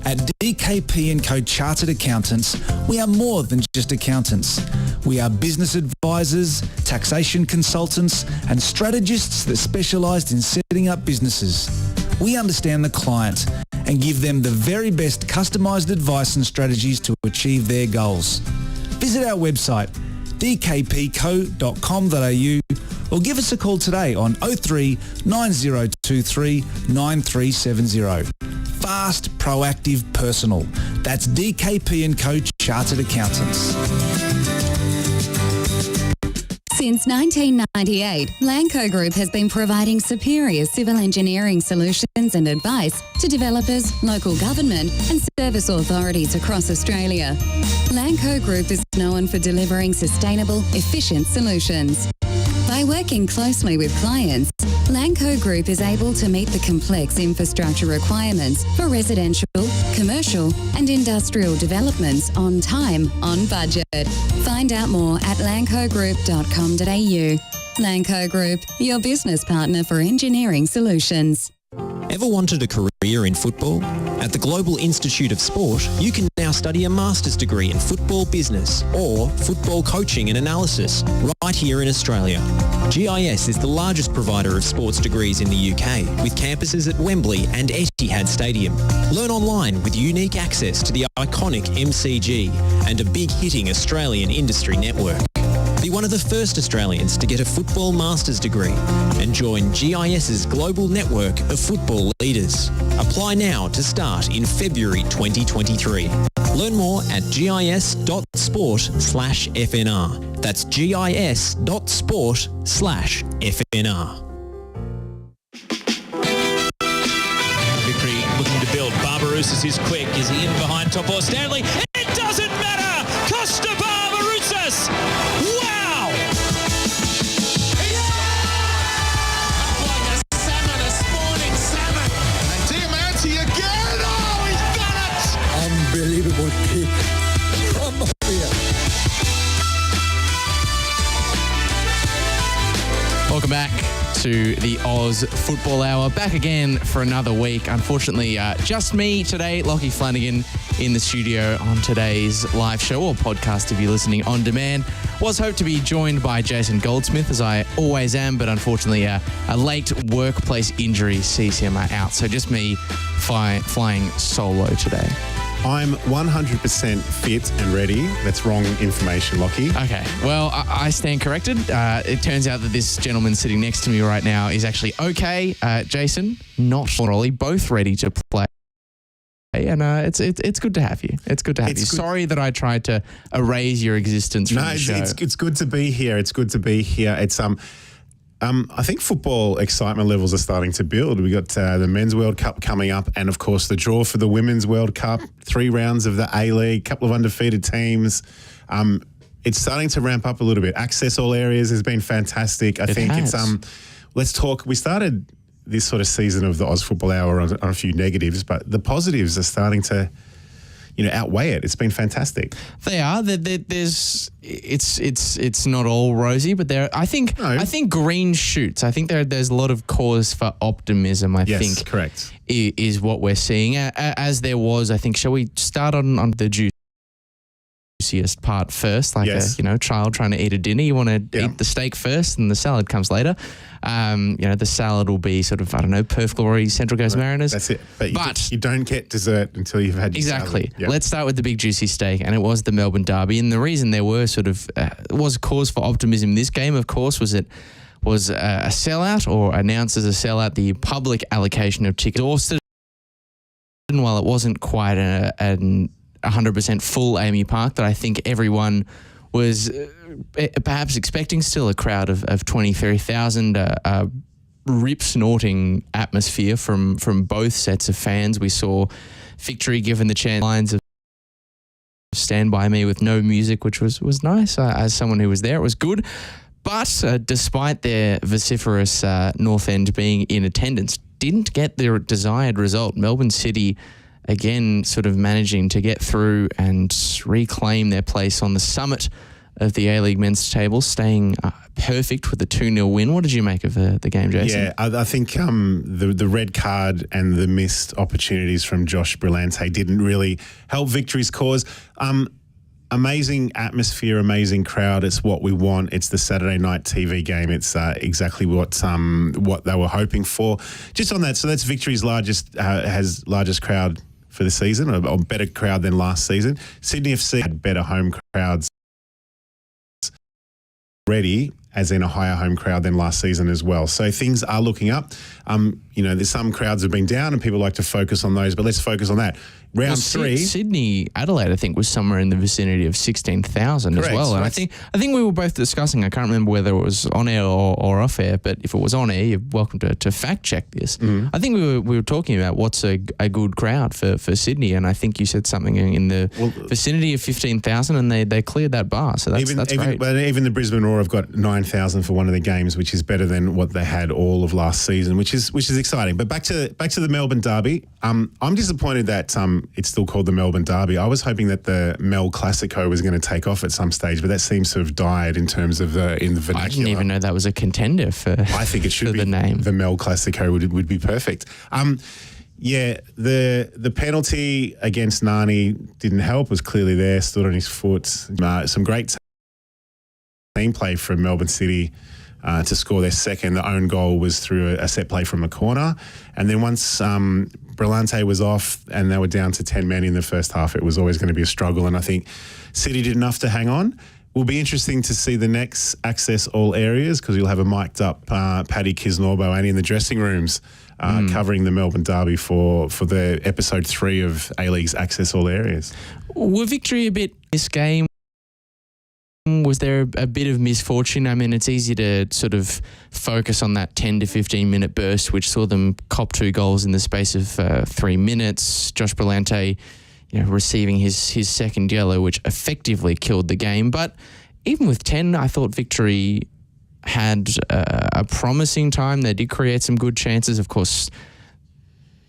At DKP & Co Chartered Accountants, we are more than just accountants. We are business advisors, taxation consultants, and strategists that specialise in setting up businesses. We understand the client and give them the very best customised advice and strategies to achieve their goals. Visit our website, dkpco.com.au, or give us a call today on 03 9023 9370. Fast, proactive, personal. That's DKP & Co Chartered Accountants. Since 1998, Lanco Group has been providing superior civil engineering solutions and advice to developers, local government and service authorities across Australia. Lanco Group is known for delivering sustainable, efficient solutions. By working closely with clients, Lanco Group is able to meet the complex infrastructure requirements for residential, commercial and industrial developments on time, on budget. Find out more at lancogroup.com.au. Lanco Group, your business partner for engineering solutions. Ever wanted a career in football? At the Global Institute of Sport, you can now study a master's degree in football business or football coaching and analysis right here in Australia. GIS is the largest provider of sports degrees in the UK, with campuses at Wembley and Etihad Stadium. Learn online with unique access to the iconic MCG and a big-hitting Australian industry network. Be one of the first Australians to get a football master's degree and join GIS's global network of football leaders. Apply now to start in February 2023. Learn more at gis.sport/FNR. That's gis.sport/FNR. Victory looking to build. Barbarouses is quick. Is he in behind top or Stanley? It doesn't matter! Costa Barbarouses! Wow! Like a salmon, a spawning salmon. And Diamante again! Oh, he's done it! Unbelievable kick from here. Welcome back to the Oz Football Hour. Back again for another week. Unfortunately, just me today, Lachie Flanagan, in the studio on today's live show or podcast if you're listening on demand. Was hoped to be joined by Jason Goldsmith, as I always am, but unfortunately a late workplace injury sees him out. So just me flying solo today. I'm 100% fit and ready. That's wrong information, Lachie. Okay, well, I stand corrected. It turns out that this gentleman sitting next to me right now is actually okay. Jason, not Ollie, both ready to play. And it's good to have you. It's good to have you. Good. Sorry that I tried to erase your existence from the show. It's good to be here. It's good to be here. It's I think football excitement levels are starting to build. We got the Men's World Cup coming up, and of course the draw for the Women's World Cup. 3 rounds of the A-League, couple of undefeated teams. It's starting to ramp up a little bit. Access all areas has been fantastic. I think it's let's talk. We started this sort of season of the Oz Football Hour on a few negatives, but the positives are starting to, outweigh it. It's been fantastic. They are. It's not all rosy, but I think green shoots. I think there's a lot of cause for optimism. Yes, correct. Is what we're seeing. As there was, I think. Shall we start on the juiciest part first? Like yes. a child trying to eat a dinner. You want to eat the steak first, and the salad comes later. The salad will be sort of, Perth Glory, Central Coast Mariners. That's it. But you don't get dessert until you've had your exactly. salad. Yep. Let's start with the big juicy steak, and it was the Melbourne Derby. And the reason there were was cause for optimism in this game, of course, was a sellout, or announced as a sellout, the public allocation of tickets. And while it wasn't quite an 100% full AAMI Park, that I think everyone was perhaps expecting, still a crowd of 20,000, a rip-snorting atmosphere from both sets of fans. We saw victory given the chant lines of Stand By Me with no music, which was nice. As someone who was there, it was good. But despite their vociferous North End being in attendance, didn't get their desired result. Melbourne City, again, sort of managing to get through and reclaim their place on the summit of the A-League men's table, staying perfect with a 2-0 win. What did you make of the game, Jason? Yeah, I think the red card and the missed opportunities from Josh Brillante didn't really help Victory's cause. Amazing atmosphere, amazing crowd. It's what we want. It's the Saturday night TV game. It's exactly what they were hoping for. Just on that, so that's Victory's largest crowd for the season, or better crowd than last season. Sydney FC had better home crowds already, as in a higher home crowd than last season as well. So things are looking up. There's some crowds have been down and people like to focus on those, but let's focus on that. Round 3. Sydney, Adelaide, I think, was somewhere in the vicinity of 16,000 as well. And I think we were both discussing, I can't remember whether it was on air or off air, but if it was on air, you're welcome to fact check this. I think we were talking about what's a good crowd for Sydney, and I think you said something in the vicinity of 15,000, and they cleared that bar. So that's great. But even the Brisbane Roar have got 9,000 for one of the games, which is better than what they had all of last season, which is exciting. But back to the Melbourne Derby. I'm disappointed that it's still called the Melbourne Derby. I was hoping that the Mel Classico was going to take off at some stage, but that seems to have died in terms of in the vernacular. I didn't even know that was a contender for. I think it should be the name. The Mel Classico would be perfect. The penalty against Nani didn't help. Was clearly there, stood on his foot. Some great team play from Melbourne City. To score their second. The own goal was through a set play from a corner. And then once Brillante was off and they were down to 10 men in the first half, it was always going to be a struggle. And I think City did enough to hang on. Will be interesting to see the next access all areas, because you'll have a mic'd up Paddy Kisnorbo and in the dressing rooms covering the Melbourne Derby for the episode 3 of A-League's Access All Areas. Were Victory a bit this game? Was there a bit of misfortune? I mean, it's easy to sort of focus on that 10 to 15 minute burst, which saw them cop 2 goals in the space of 3 minutes. Josh Brillante, receiving his second yellow, which effectively killed the game. But even with 10, I thought Victory had a promising time. They did create some good chances. Of course,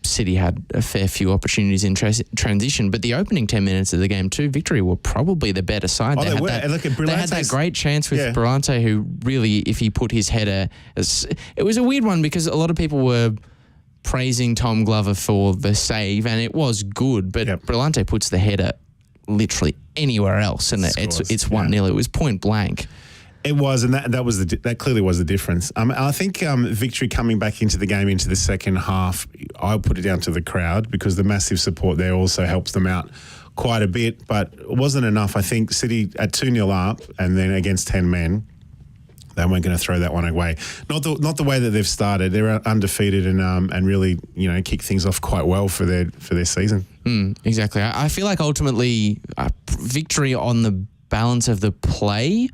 City had a fair few opportunities in transition, but the opening 10 minutes of the game too, Victory were probably the better side. They had that great chance with Brillante, who really, if he put his header, it was a weird one because a lot of people were praising Tom Glover for the save, and it was good, but Brillante puts the header literally anywhere else, and it's 1-0. It was point blank. It was, and that clearly was the difference. I think Victory coming back into the game into the second half, I'll put it down to the crowd, because the massive support there also helps them out quite a bit, but it wasn't enough. I think City at 2-0 up and then against 10 men, they weren't going to throw that one away. Not the way that they've started. They're undefeated and really kick things off quite well for their season. Exactly. I feel like ultimately Victory on the balance of the play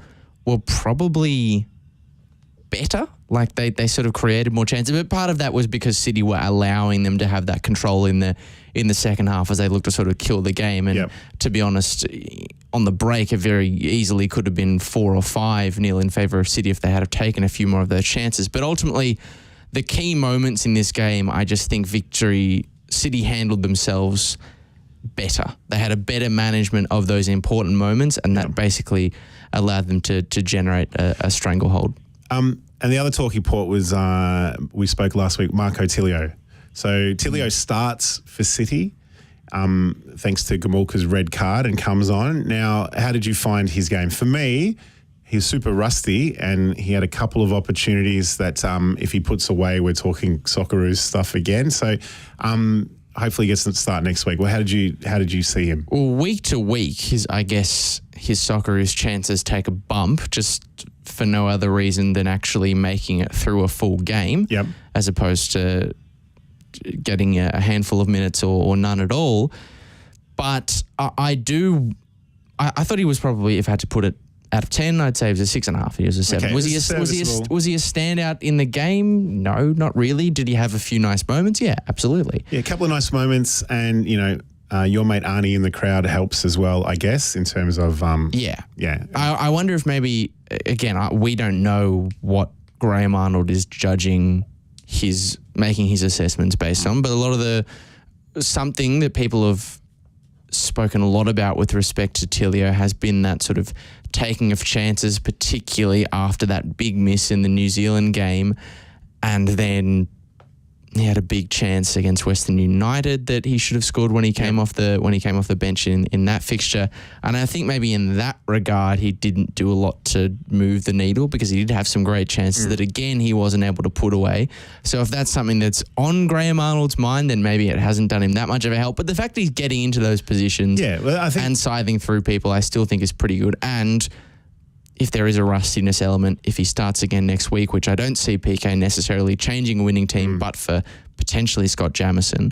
were probably better. Like they sort of created more chances, but part of that was because City were allowing them to have that control in the second half as they looked to sort of kill the game. And to be honest, on the break, it very easily could have been 4 or 5-0 in favour of City if they had have taken a few more of those chances. But ultimately, the key moments in this game, I just think City handled themselves better. They had a better management of those important moments, and that basically allowed them to generate a stranglehold. And the other talking point was, we spoke last week, Marco Tilio. So Tilio starts for City thanks to Gamulka's red card and comes on. Now, how did you find his game? For me, he's super rusty, and he had a couple of opportunities that if he puts away, we're talking Socceroos stuff again. So hopefully he gets to start next week. Well, how did you see him? Well, week to week, his Socceroos chances take a bump, just for no other reason than actually making it through a full game, as opposed to getting a handful of minutes or none at all. But I thought he was probably, if I had to put it out of 10, I'd say he was a 6.5. He was a 7. Okay, was he a standout in the game? No, not really. Did he have a few nice moments? Yeah, absolutely. Yeah, a couple of nice moments, and your mate Arnie in the crowd helps as well, I guess, in terms of I wonder if maybe, again, we don't know what Graham Arnold is judging making his assessments based on, but a lot of something that people have spoken a lot about with respect to Tilio has been that sort of taking of chances, particularly after that big miss in the New Zealand game. And then he had a big chance against Western United that he should have scored when he came off the bench in that fixture. And I think maybe in that regard he didn't do a lot to move the needle, because he did have some great chances that again he wasn't able to put away. So if that's something that's on Graham Arnold's mind, then maybe it hasn't done him that much of a help. But the fact that he's getting into those positions and scything through people, I still think is pretty good. And if there is a rustiness element, if he starts again next week, which I don't see PK necessarily changing a winning team, but for potentially Scott Jamieson,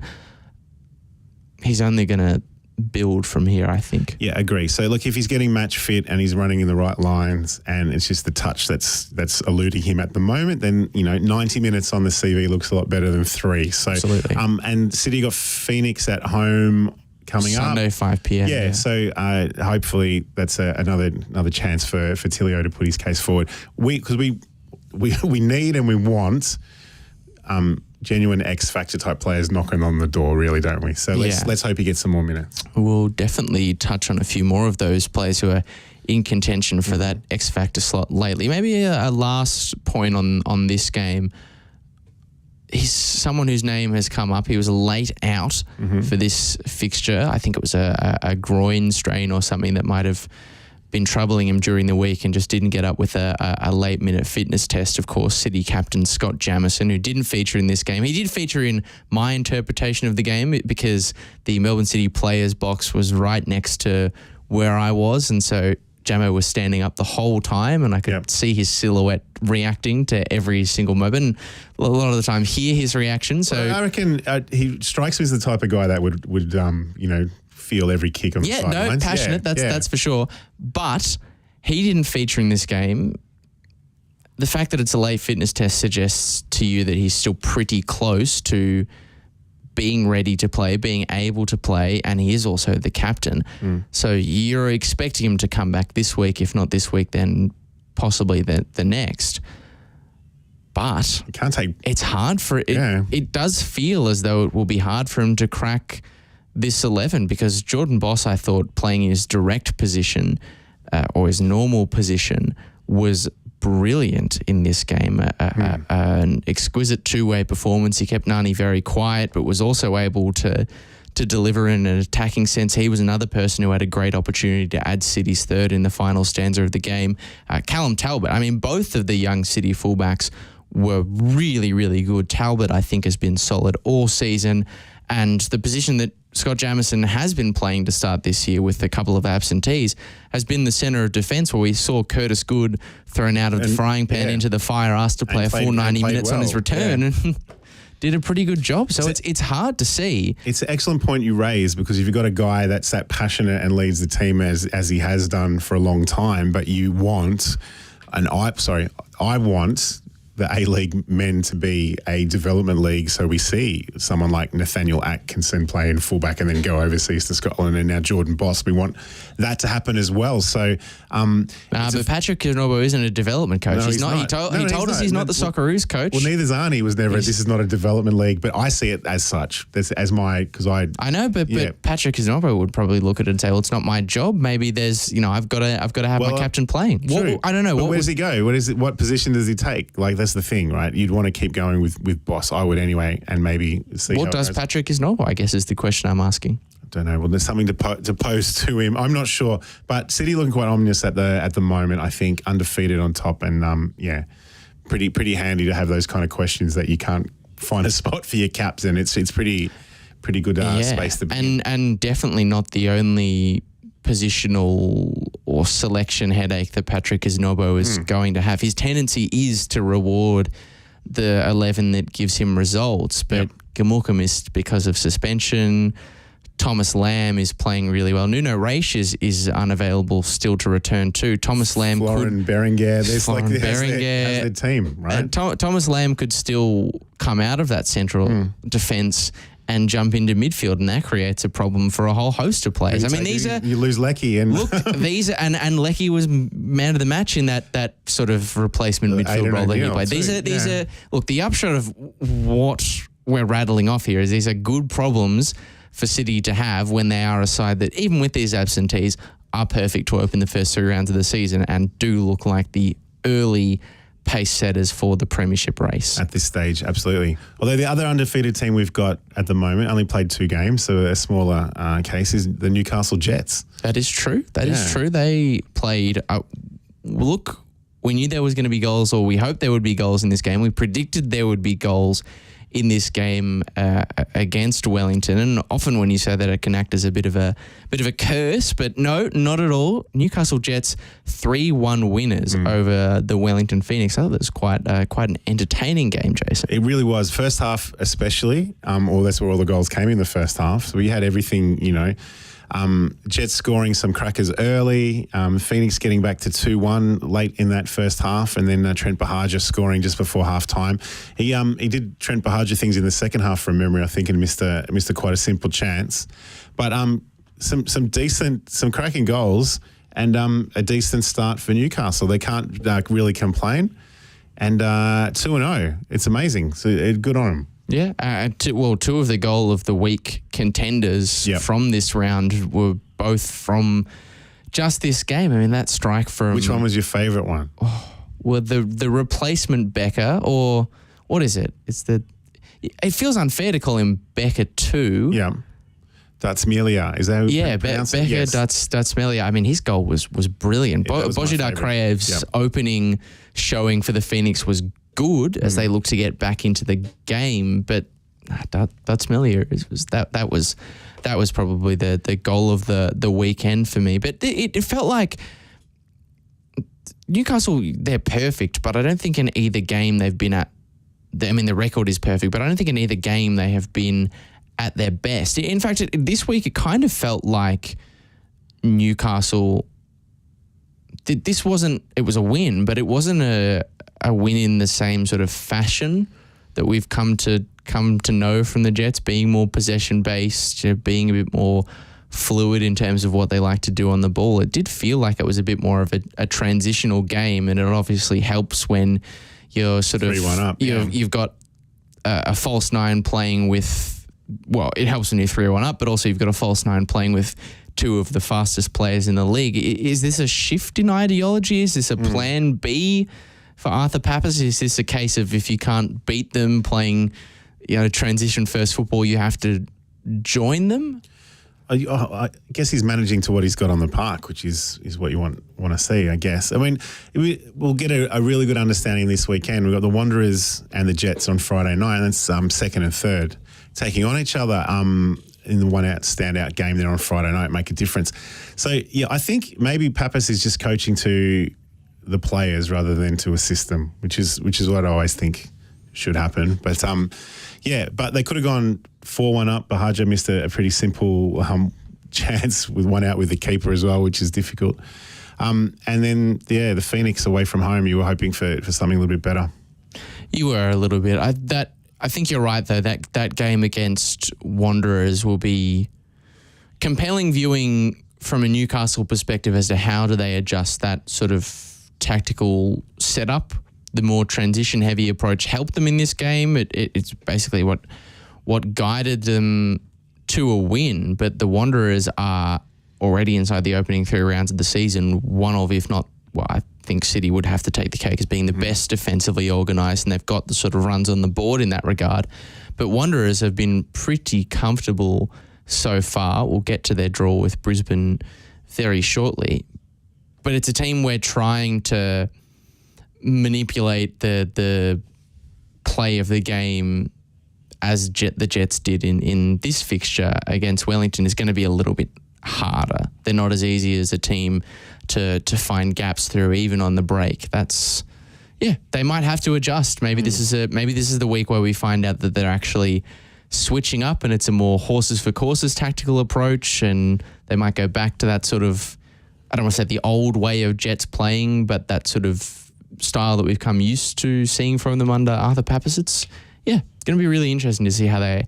he's only going to build from here, I think. Yeah, agree. So look, if he's getting match fit and he's running in the right lines and it's just the touch that's eluding him at the moment, then 90 minutes on the CV looks a lot better than 3. So absolutely. And City got Phoenix at home coming Sunday, up. 5 p.m. Yeah, so hopefully that's another chance for Tilio to put his case forward. Because we need and we want genuine X-factor type players knocking on the door, really, don't we? So let's hope he gets some more minutes. We'll definitely touch on a few more of those players who are in contention for that X-factor slot lately. Maybe a last point on this game. He's someone whose name has come up. He was late out for this fixture. I think it was a groin strain or something that might have been troubling him during the week, and just didn't get up with a late-minute fitness test. Of course, City captain Scott Jamieson, who didn't feature in this game. He did feature in my interpretation of the game because the Melbourne City players box was right next to where I was, and so Jamo was standing up the whole time, and I could see his silhouette reacting to every single moment. And a lot of the time, hear his reaction. So I reckon he strikes me as the type of guy that would feel every kick on the sidelines. Passionate. That's for sure. But he didn't feature in this game. The fact that it's a late fitness test suggests to you that he's still pretty close to being ready to play, being able to play, and he is also the captain. So you're expecting him to come back this week. If not this week, then possibly the next. But it's hard for it. It does feel as though it will be hard for him to crack this 11, because Jordan Boss, I thought, playing his direct position or his normal position was brilliant in this game. An exquisite two-way performance. He kept Nani very quiet, but was also able to deliver in an attacking sense. He was another person who had a great opportunity to add City's third in the final stanza of the game. Callum Talbot, I mean, both of the young City fullbacks were really, really good. Talbot, I think, has been solid all season, and the position that Scott Jamieson has been playing to start this year with a couple of absentees has been the centre of defence, where we saw Curtis Good thrown out of the frying pan into the fire, asked to play a full 90 minutes on his return, and did a pretty good job. So it's hard to see. It's an excellent point you raise, because if you've got a guy that's that passionate and leads the team as he has done for a long time, but you want I want the A-League men to be a development league, so we see someone like Nathaniel Atkinson play in fullback and then go overseas to Scotland, and now Jordan Boss. We want that to happen as well. So, but Patrick Kinobo isn't a development coach. No, he's not. He told us he's not the Socceroos coach. Well, neither's Arnie. He was never. This is not a development league, but I see it as such. I know, but Patrick Kinobo would probably look at it and say, "Well, it's not my job. Maybe there's, I've got to have my captain playing." I don't know. But where does he go? What position does he take? Like, that's the thing, right? You'd want to keep going with Boss. I would anyway, and maybe see. What does Patrick Kinobo? I guess is the question I'm asking. I don't know. Well, there's something to pose to him. I'm not sure, but City looking quite ominous at the moment. I think undefeated on top, and pretty handy to have those kind of questions that you can't find a spot for your caps, and it's pretty good space to be in. And definitely not the only positional or selection headache that Patrick Kinobo is going to have. His tendency is to reward the 11 that gives him results, but Gamulka missed because of suspension. Thomas Lamb is playing really well. Nuno Reis is unavailable still to return too. Thomas Lamb Berenguer. There's Berenguer the team, right? And Thomas Lamb could still come out of that central defence and jump into midfield, and that creates a problem for a whole host of players. You lose Lachie, and and Lachie was man of the match in that sort of replacement midfield role that he played. These are look, the upshot of what we're rattling off here is these are good problems for City to have when they are a side that, even with these absentees, are perfect to open the first 3 rounds of the season and do look like the early pace setters for the premiership race. At this stage, absolutely. Although the other undefeated team we've got at the moment only played 2 games, so a smaller case is the Newcastle Jets. That is true. That is true. They played, look, we knew there was going to be goals, or we hoped there would be goals in this game. We predicted there would be goals in this game against Wellington, and often when you say that, it can act as a bit of a curse, but no, not at all. Newcastle Jets 3-1 winners over the Wellington Phoenix. I thought that was quite an entertaining game, Jason. It really was. First half especially, or that's where all the goals came in the first half. So we had everything, Jets scoring some crackers early, Phoenix getting back to 2-1 late in that first half, and then Trent Bahaja scoring just before half time. He did Trent Bahaja things in the second half from memory, I think, and missed quite a simple chance. But some cracking goals and a decent start for Newcastle. They can't really complain. And 2-0, it's amazing. So good on them. Yeah, two of the goal of the week contenders from this round were both from just this game. I mean, that strike from... Which one was your favourite one? Well, the replacement Becker, or what is it? It feels unfair to call him Becker 2. Yeah. Datsmelia, is that how you pronounce it? Becker Datsmelia. I mean, his goal was brilliant. Bojidar Krajev's opening showing for the Phoenix was good as they look to get back into the game, but Datsmelia that was probably the goal of the weekend for me. But it felt like Newcastle, they're perfect, but I don't think in either game they've been at. I mean, the record is perfect, but I don't think in either game they have been at their best. In fact, this week it kind of felt like Newcastle. This wasn't. It was a win, but it wasn't a win in the same sort of fashion that we've come to know from the Jets, being more possession based, being a bit more fluid in terms of what they like to do on the ball. It did feel like it was a bit more of a transitional game, and it obviously helps when you're sort of 3-1 up. You've got a false 9 playing with. Well, it helps when you're 3-1 up, but also you've got a false 9 playing with 2 of the fastest players in the league. Is this a shift in ideology? Is this a plan B for Arthur Papas? Is this a case of if you can't beat them playing, transition first football, you have to join them? I guess he's managing to what he's got on the park, which is what you want to see, I guess. I mean, we'll get a really good understanding this weekend. We've got the Wanderers and the Jets on Friday night, and that's second and third taking on each other in the standout game there on Friday night, make a difference. So, I think maybe Papas is just coaching to the players rather than to a system, which is what I always think should happen. But but they could have gone 4-1 up. Bahaja missed a pretty simple chance with one out with the keeper as well, which is difficult. And then the Phoenix away from home, you were hoping for something a little bit better. You were a little bit. I think you're right though. That game against Wanderers will be compelling viewing from a Newcastle perspective as to how do they adjust that sort of tactical setup. The more transition-heavy approach helped them in this game. It's basically what guided them to a win, but the Wanderers are already inside the opening 3 rounds of the season, one of, if not, well, I think City would have to take the cake as being the best defensively organised, and they've got the sort of runs on the board in that regard. But Wanderers have been pretty comfortable so far. We'll get to their draw with Brisbane very shortly. But it's a team we're trying to manipulate the play of the game as the Jets did in this fixture against Wellington is going to be a little bit harder. They're not as easy as a team to find gaps through, even on the break. They might have to adjust. Maybe this is the week where we find out that they're actually switching up and it's a more horses for courses tactical approach, and they might go back to that sort of, I don't want to say the old way of Jets playing, but that sort of style that we've come used to seeing from them under Arthur Papas. It's going to be really interesting to see how they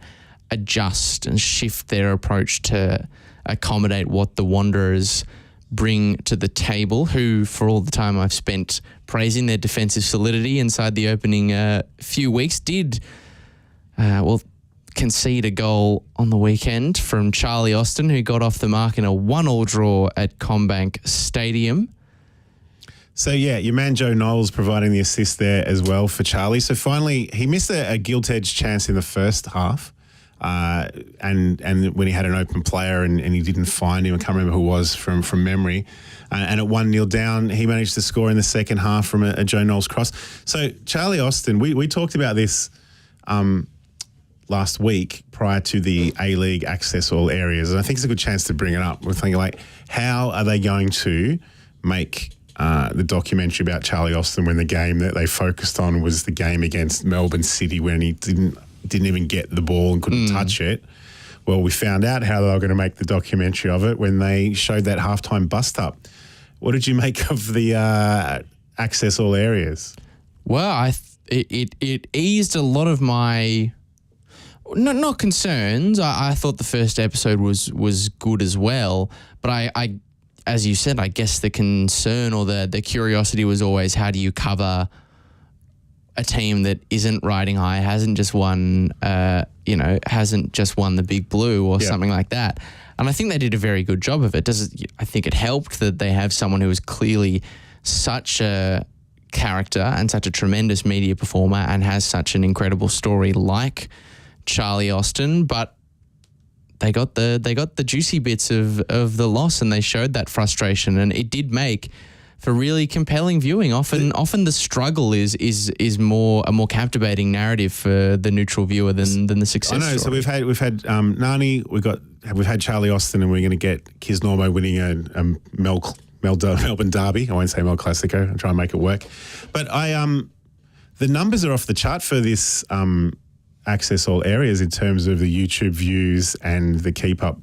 adjust and shift their approach to accommodate what the Wanderers bring to the table, who, for all the time I've spent praising their defensive solidity inside the opening few weeks, did, concede a goal on the weekend from Charlie Austin, who got off the mark in a 1-1 draw at Combank Stadium. So, yeah, your man Joe Knowles providing the assist there as well for Charlie. So, finally, he missed a gilt-edged chance in the first half. And when he had an open player and he didn't find him, I can't remember who it was from memory. And at 1-0 down, he managed to score in the second half from a Joe Knowles cross. So, Charlie Austin, we talked about this last week prior to the A-League access all areas. And I think it's a good chance to bring it up. We're thinking, like, how are they going to make the documentary about Charlie Austin when the game that they focused on was the game against Melbourne City when he didn't even get the ball and couldn't touch it? Well, we found out how they were going to make the documentary of it when they showed that halftime bust-up. What did you make of the access all areas? Well, it eased a lot of my... Not concerns. I thought the first episode was good as well, but I as you said, I guess the concern or the curiosity was always, how do you cover a team that isn't riding high, hasn't just won the Big Blue or something like that. And I think they did a very good job of it. I think it helped that they have someone who is clearly such a character and such a tremendous media performer and has such an incredible story like Charlie Austin, but they got the juicy bits of the loss, and they showed that frustration, and it did make for really compelling viewing. Often the struggle is a more captivating narrative for the neutral viewer than the success. I know. Story. So we've had Nani, we've had Charlie Austin, and we're going to get Kis Normo winning a Melbourne Derby. I won't say Mel Classico. I'm trying to make it work, but the numbers are off the chart for this access all areas in terms of the YouTube views and the keep up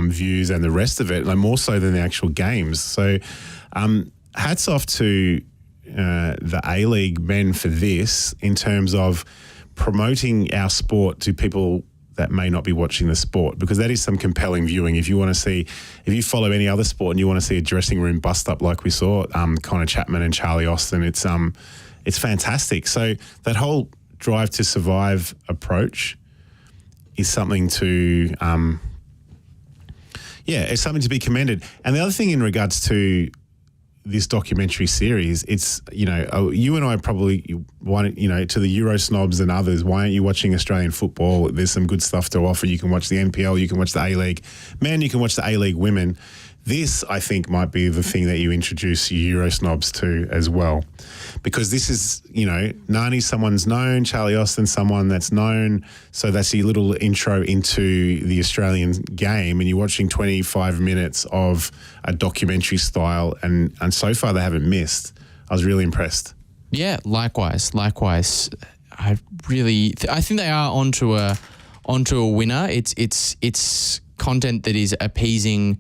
views and the rest of it, like more so than the actual games. So hats off to the A-League men for this in terms of promoting our sport to people that may not be watching the sport, because that is some compelling viewing. If you follow any other sport and you want to see a dressing room bust up like we saw Connor Chapman and Charlie Austin, it's fantastic. So that whole drive to survive approach is something to it's something to be commended. And the other thing in regards to this documentary series, it's, you and I probably want, to the Euro snobs and others, why aren't you watching Australian football? There's some good stuff to offer. You can watch the NPL, you can watch the A-League men, you can watch the A-League women. This, I think, might be the thing that you introduce Euro snobs to as well. Because this is, Nani, someone's known, Charlie Austin, someone that's known. So that's your little intro into the Australian game, and you're watching 25 minutes of a documentary style, and so far they haven't missed. I was really impressed. Yeah, likewise. I think they are onto a winner. It's content that is appeasing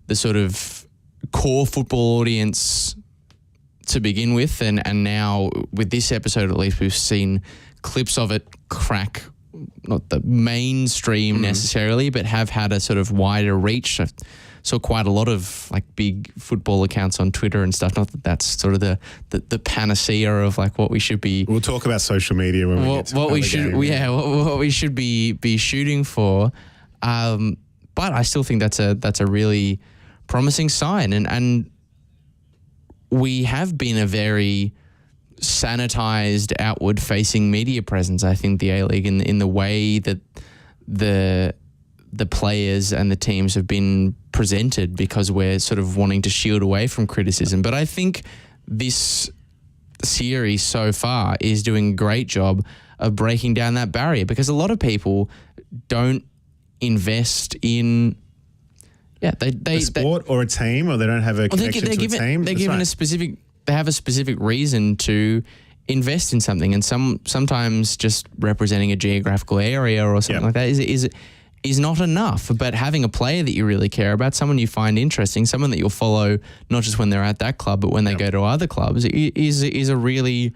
the sort of core football audience to begin with, and now with this episode at least, we've seen clips of it crack not the mainstream necessarily, but have had a sort of wider reach. I saw quite a lot of like big football accounts on Twitter and stuff. Not that that's sort of the panacea of like what we should be. We'll talk about social media when we get to what we should be shooting for. But I still think that's a really promising sign, and we have been a very sanitized, outward-facing media presence. I think the A-League in the way that the players and the teams have been presented, because we're sort of wanting to shield away from criticism. But I think this series so far is doing a great job of breaking down that barrier, because a lot of people don't invest in a sport or a team, or they don't have a connection to a team. They have a specific reason to invest in something, and sometimes just representing a geographical area or something like that is not enough. But having a player that you really care about, someone you find interesting, someone that you'll follow not just when they're at that club, but when they go to other clubs, is a really,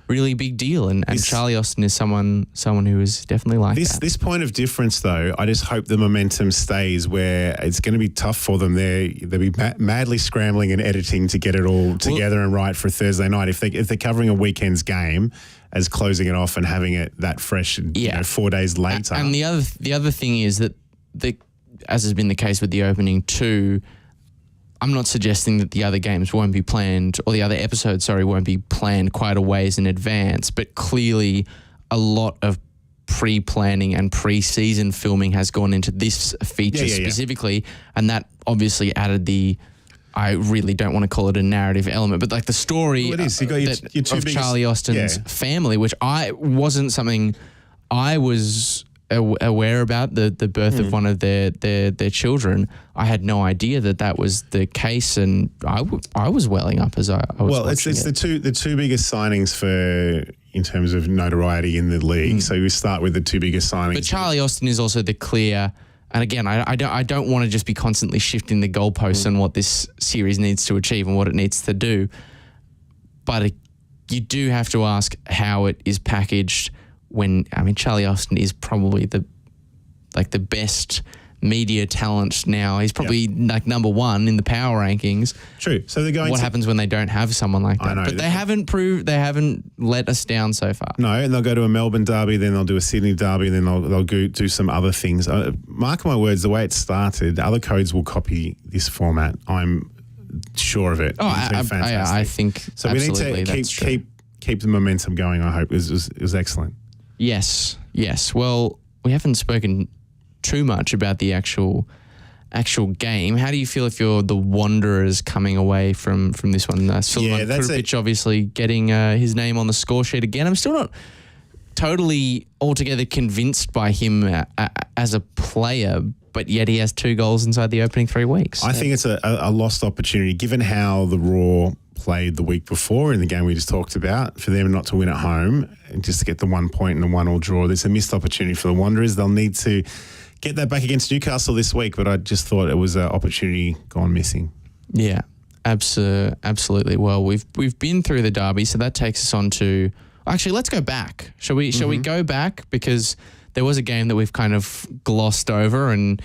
really big deal. And Charlie Austin is someone who is definitely like that. This point of difference, though, I just hope the momentum stays where it's going to be tough for them. They'll be madly scrambling and editing to get it all together and right for Thursday night. If they're covering a weekend's game as closing it off and having it that fresh, 4 days later. And the other thing is that as has been the case with the opening two, I'm not suggesting that the other games won't be planned, or the other episodes, won't be planned quite a ways in advance, but clearly a lot of pre-planning and pre-season filming has gone into this feature specifically, and that obviously added I really don't want to call it a narrative element, but like the story it is. You got your of Charlie Austin's family, which wasn't something I was aware about, the birth of one of their children. I had no idea that was the case, and I was welling up as I was watching it's the two biggest signings in terms of notoriety in the league. So we start with the two biggest signings. But Charlie Austin is also the clear. And again, I don't want to just be constantly shifting the goalposts on what this series needs to achieve and what it needs to do. But you do have to ask how it is packaged. Charlie Austin is probably the best media talent now. He's probably number one in the power rankings. True. So they're going. What happens when they don't have someone like that? I know. But they haven't let us down so far. No, and they'll go to a Melbourne derby, then they'll do a Sydney derby, and then they'll go do some other things. Mark my words, the way it started, other codes will copy this format. I'm sure of it. I think so. We need to keep the momentum going. I hope it was excellent. Yes. Well, we haven't spoken too much about the actual game. How do you feel if you're the Wanderers coming away from this one? Sullivan Krupic obviously getting his name on the score sheet again. I'm still not totally altogether convinced by him as a player, but yet he has 2 goals inside the opening 3 weeks. I think it's a lost opportunity, given how the Raw played the week before in the game we just talked about, for them not to win at home and just to get the 1 point and a 1-1 draw. There's a missed opportunity for the Wanderers. They'll need to get that back against Newcastle this week, but I just thought it was an opportunity gone missing. Yeah, absolutely. Well, we've been through the derby, so that takes us on to... Actually, let's go back. Shall we go back? Because there was a game that we've kind of glossed over, and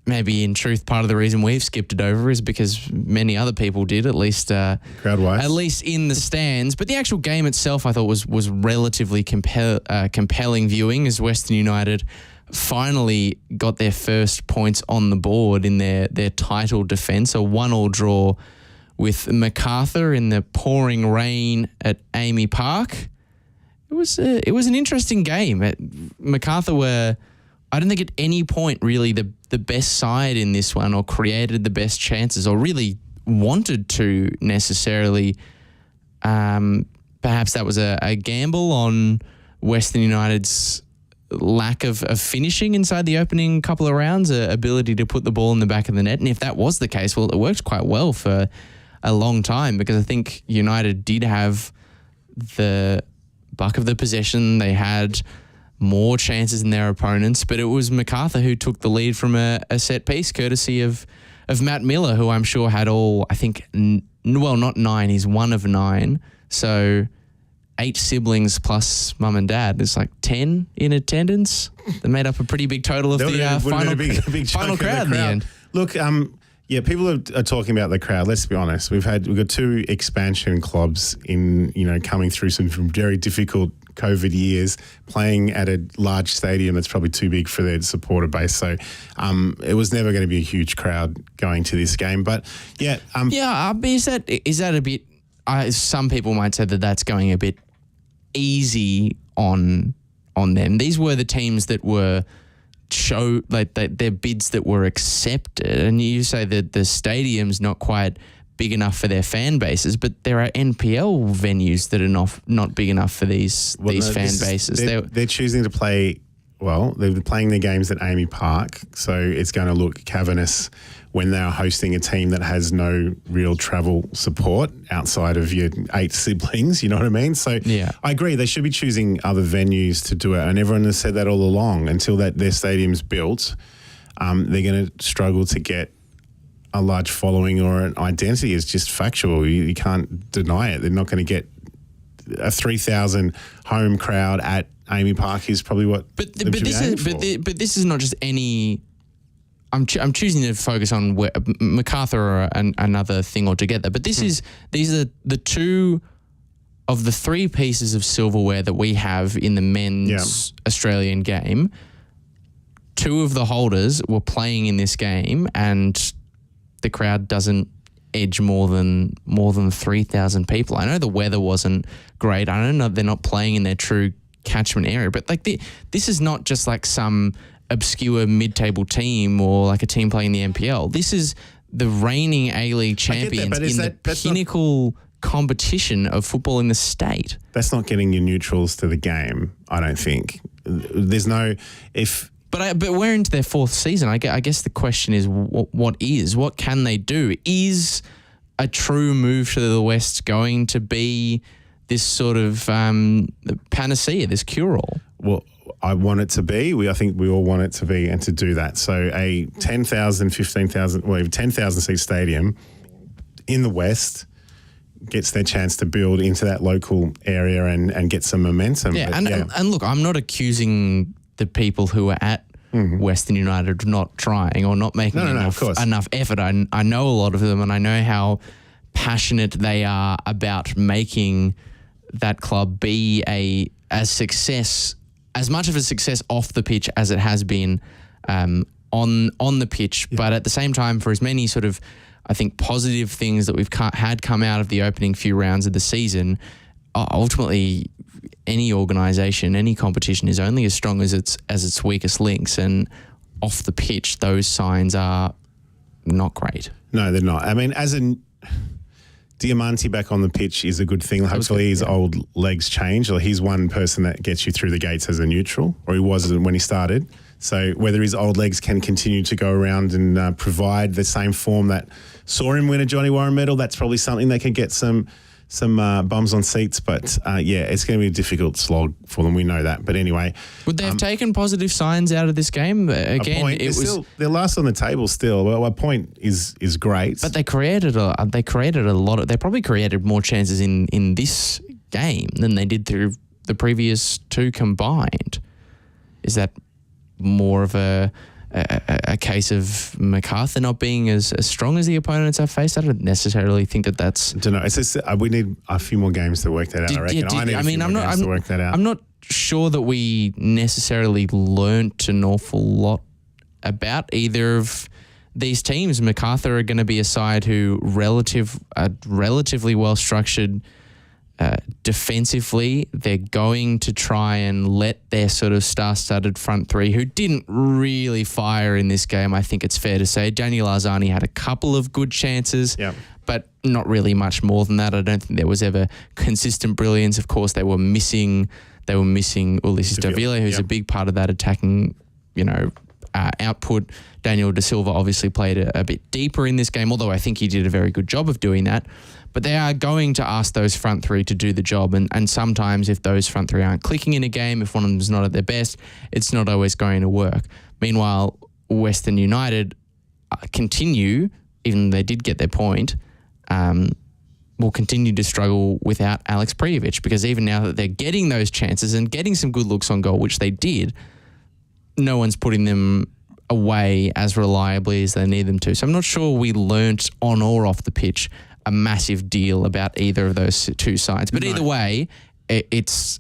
maybe in truth, part of the reason we've skipped it over is because many other people did, at least crowd-wise, at least in the stands. But the actual game itself, I thought, was relatively compelling viewing, as Western United finally got their first points on the board in their title defence. A 1-1 draw with MacArthur in the pouring rain at Amy Park. It was an interesting game. MacArthur were, I don't think at any point really the best side in this one, or created the best chances, or really wanted to necessarily. Perhaps that was a gamble on Western United's lack of finishing inside the opening couple of rounds, ability to put the ball in the back of the net. And if that was the case, well, it worked quite well for a long time, because I think United did have the buck of the possession. They had more chances than their opponents, but it was MacArthur who took the lead from a set piece, courtesy of Matt Miller, who I'm sure had all, I think, not 9, he's 1 of 9. So 8 siblings plus mum and dad. There's like 10 in attendance. They made up a pretty big total of the final crowd in the end. Look, people are talking about the crowd. Let's be honest. We've got 2 expansion clubs coming through some very difficult COVID years, playing at a large stadium that's probably too big for their supporter base. So it was never going to be a huge crowd going to this game. But is that a bit? Some people might say that that's going a bit easy on them. These were the teams that were their bids that were accepted, and you say that the stadium's not quite big enough for their fan bases, but there are NPL venues that are not big enough for these fan bases. They're choosing to play. Well, they're playing their games at Amy Park, so it's going to look cavernous when they're hosting a team that has no real travel support outside of your 8 siblings, you know what I mean? So yeah. I agree, they should be choosing other venues to do it, and everyone has said that all along. Until their stadium's built, they're going to struggle to get a large following or an identity. It's just factual. You can't deny it. They're not going to get a 3,000 home crowd at Amy Park is probably what. But this is not just any. I'm choosing to focus on MacArthur or another thing altogether. But these are the two of the three pieces of silverware that we have in the men's Australian game. Two of the holders were playing in this game, and the crowd doesn't edge more than 3,000 people. I know the weather wasn't great. I know they're not playing in their true catchment area, but like this is not just like some obscure mid-table team or like a team playing the NPL. This is the reigning A-League champions in the pinnacle competition of football in the state. That's not getting your neutrals to the game, I don't think. There's no... But we're into their fourth season. I guess the question is, what can they do? Is a true move to the West going to be this sort of panacea, this cure-all? Well, I want it to be. I think we all want it to be, and to do that. So a 10,000, 15,000, well, even 10,000 seat stadium in the West gets their chance to build into that local area and get some momentum. Yeah, and look, I'm not accusing the people who are at Western United not trying or not making enough effort. I know a lot of them, and I know how passionate they are about making that club be a success, as much of a success off the pitch as it has been on the pitch. Yeah. But at the same time, for as many sort of, I think, positive things that we've had come out of the opening few rounds of the season, ultimately any organisation, any competition is only as strong as its weakest links, and off the pitch, those signs are not great. No, they're not. I mean, Diamanti back on the pitch is a good thing. Hopefully his old legs change. He's one person that gets you through the gates as a neutral, or he was when he started. So whether his old legs can continue to go around and provide the same form that saw him win a Johnny Warren medal, that's probably something that can get some bums on seats. But it's going to be a difficult slog for them. We know that. But anyway, would they have taken positive signs out of this game? Again, they're last on the table still. Well, a point is great. But they created a lot of. They probably created more chances in this game than they did through the previous two combined. Is that more of a case of MacArthur not being as strong as the opponents I've faced? I don't necessarily think that's... I don't know. It's just, we need a few more games to work that out, I reckon. To work that out. I'm not sure that we necessarily learnt an awful lot about either of these teams. MacArthur are going to be a side who relatively well-structured defensively. They're going to try and let their sort of star-studded front three, who didn't really fire in this game, I think it's fair to say. Daniel Arzani had a couple of good chances, but not really much more than that. I don't think there was ever consistent brilliance. Of course, they were missing Ulysses Davila, who's a big part of that attacking, output. Daniel De Silva obviously played a bit deeper in this game, although I think he did a very good job of doing that. But they are going to ask those front three to do the job. And sometimes if those front three aren't clicking in a game, if one of them is not at their best, it's not always going to work. Meanwhile, Western United continue, even though they did get their point, will continue to struggle without Alex Prijovic, because even now that they're getting those chances and getting some good looks on goal, which they did, no one's putting them away as reliably as they need them to. So I'm not sure we learnt on or off the pitch a massive deal about either of those two sides. But either way, it's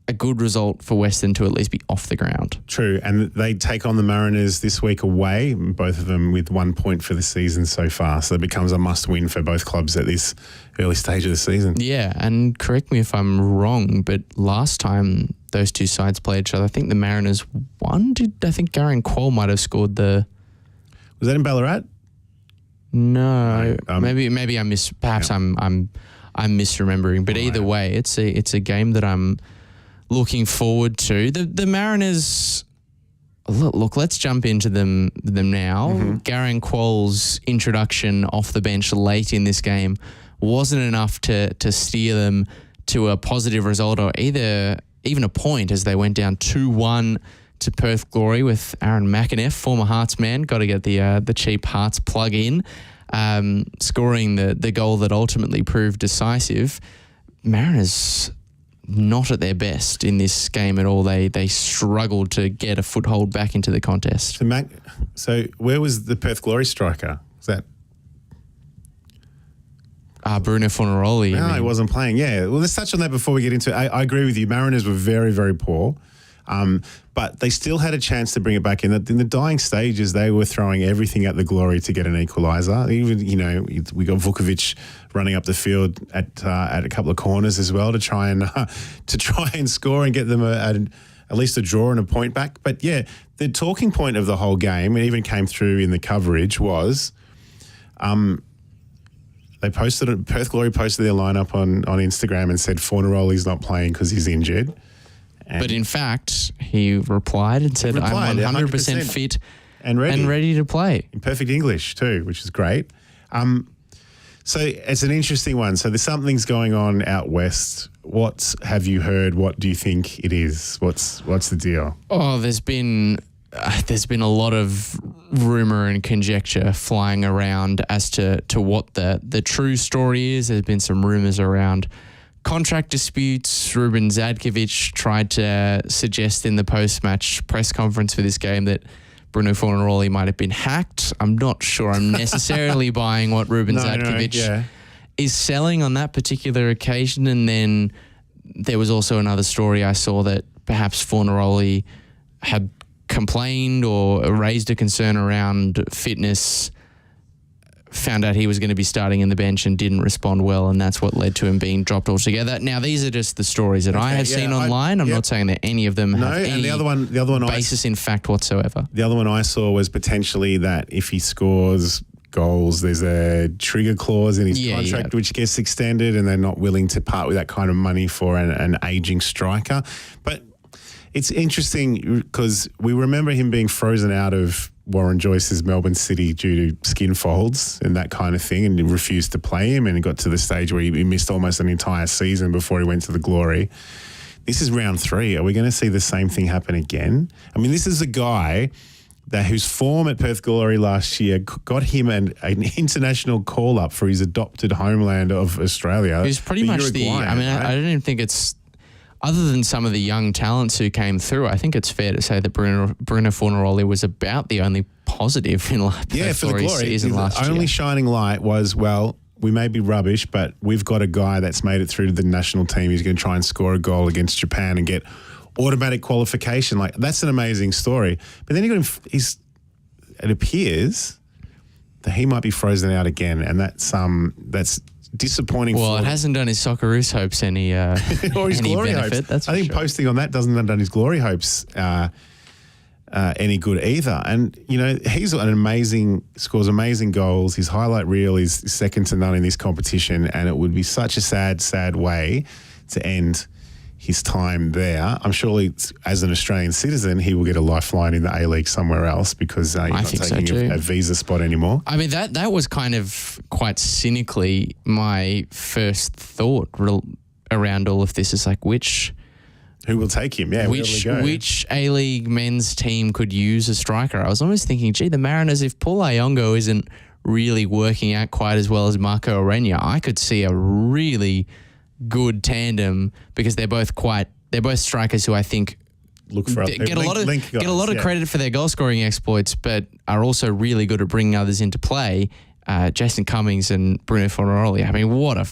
a good result for Western to at least be off the ground. True, and they take on the Mariners this week away, both of them with 1 point for the season so far. So it becomes a must-win for both clubs at this early stage of the season. Yeah, and correct me if I'm wrong, but last time those two sides played each other, I think the Mariners won. I think Garen Quall might have scored the... Was that in Ballarat? No, maybe I'm I'm misremembering. But either way, it's a game that I'm looking forward to. The Mariners, look, let's jump into them now. Mm-hmm. Garen Quall's introduction off the bench late in this game wasn't enough to steer them to a positive result, or even a point, as they went down 2-1 to Perth Glory with Aaron McInniff, former Hearts man. Got to get the cheap Hearts plug in, scoring the goal that ultimately proved decisive. Mariners not at their best in this game at all. They struggled to get a foothold back into the contest. So where was the Perth Glory striker? Was that? Bruno Fornaroli. No, he wasn't playing. Yeah. Well, let's touch on that before we get into it. I agree with you. Mariners were very, very poor. But they still had a chance to bring it back in. In the dying stages, they were throwing everything at the Glory to get an equaliser. Even, we got Vukovic running up the field at a couple of corners as well to try and score and get them at least a draw and a point back. But yeah, the talking point of the whole game, it even came through in the coverage, was Perth Glory posted their lineup on Instagram and said Fornaroli's not playing because he's injured. But in fact, he replied and said, I'm 100% fit and ready to play. In perfect English too, which is great. So it's an interesting one. So there's something's going on out west. What have you heard? What do you think it is? What's the deal? Oh, there's been a lot of rumor and conjecture flying around as to what the true story is. There's been some rumors around contract disputes. Ruben Zadkovic tried to suggest in the post-match press conference for this game that Bruno Fornaroli might have been hacked. I'm not sure I'm necessarily buying what Ruben Zadkovic is selling on that particular occasion. And then there was also another story I saw that perhaps Fornaroli had complained or raised a concern around fitness, found out he was going to be starting in the bench and didn't respond well, and that's what led to him being dropped altogether. Now, these are just the stories that I have seen online. I'm not saying that any of them have any the other one basis in fact whatsoever. The other one I saw was potentially that if he scores goals, there's a trigger clause in his contract which gets extended, and they're not willing to part with that kind of money for an aging striker. But it's interesting because we remember him being frozen out of Warren Joyce's Melbourne City due to skin folds and that kind of thing, and he refused to play him, and he got to the stage where he missed almost an entire season before he went to the Glory. This is round 3. Are we going to see the same thing happen again? I mean, this is a guy whose form at Perth Glory last year got him an international call-up for his adopted homeland of Australia. He's pretty much Uruguayan, I don't even think it's, other than some of the young talents who came through, I think it's fair to say that Bruno Fornaroli was about the only positive in for the Glory season last year. The only shining light was, well, we may be rubbish, but we've got a guy that's made it through to the national team. He's going to try and score a goal against Japan and get automatic qualification. Like, that's an amazing story. But then you got him. It appears that he might be frozen out again, and that's disappointing. Well, it hasn't done his Socceroos hopes any or his any Glory benefit. hopes. That's I think posting on that doesn't have done his Glory hopes any good either. And he's scores amazing goals. His highlight reel is second to none in this competition, and it would be such a sad way to end his time there. I'm sure as an Australian citizen, he will get a lifeline in the A-League somewhere else because you're not taking a visa spot anymore. I mean, that was kind of quite cynically my first thought around all of this is like, who will take him? Yeah, which A-League men's team could use a striker? I was almost thinking, the Mariners, if Paul Ayongo isn't really working out quite as well as Marco Orenia, I could see a really good tandem because they're both strikers who I think get a lot of credit for their goal scoring exploits, but are also really good at bringing others into play. Jason Cummings and Bruno Fornaroli. I mean, what a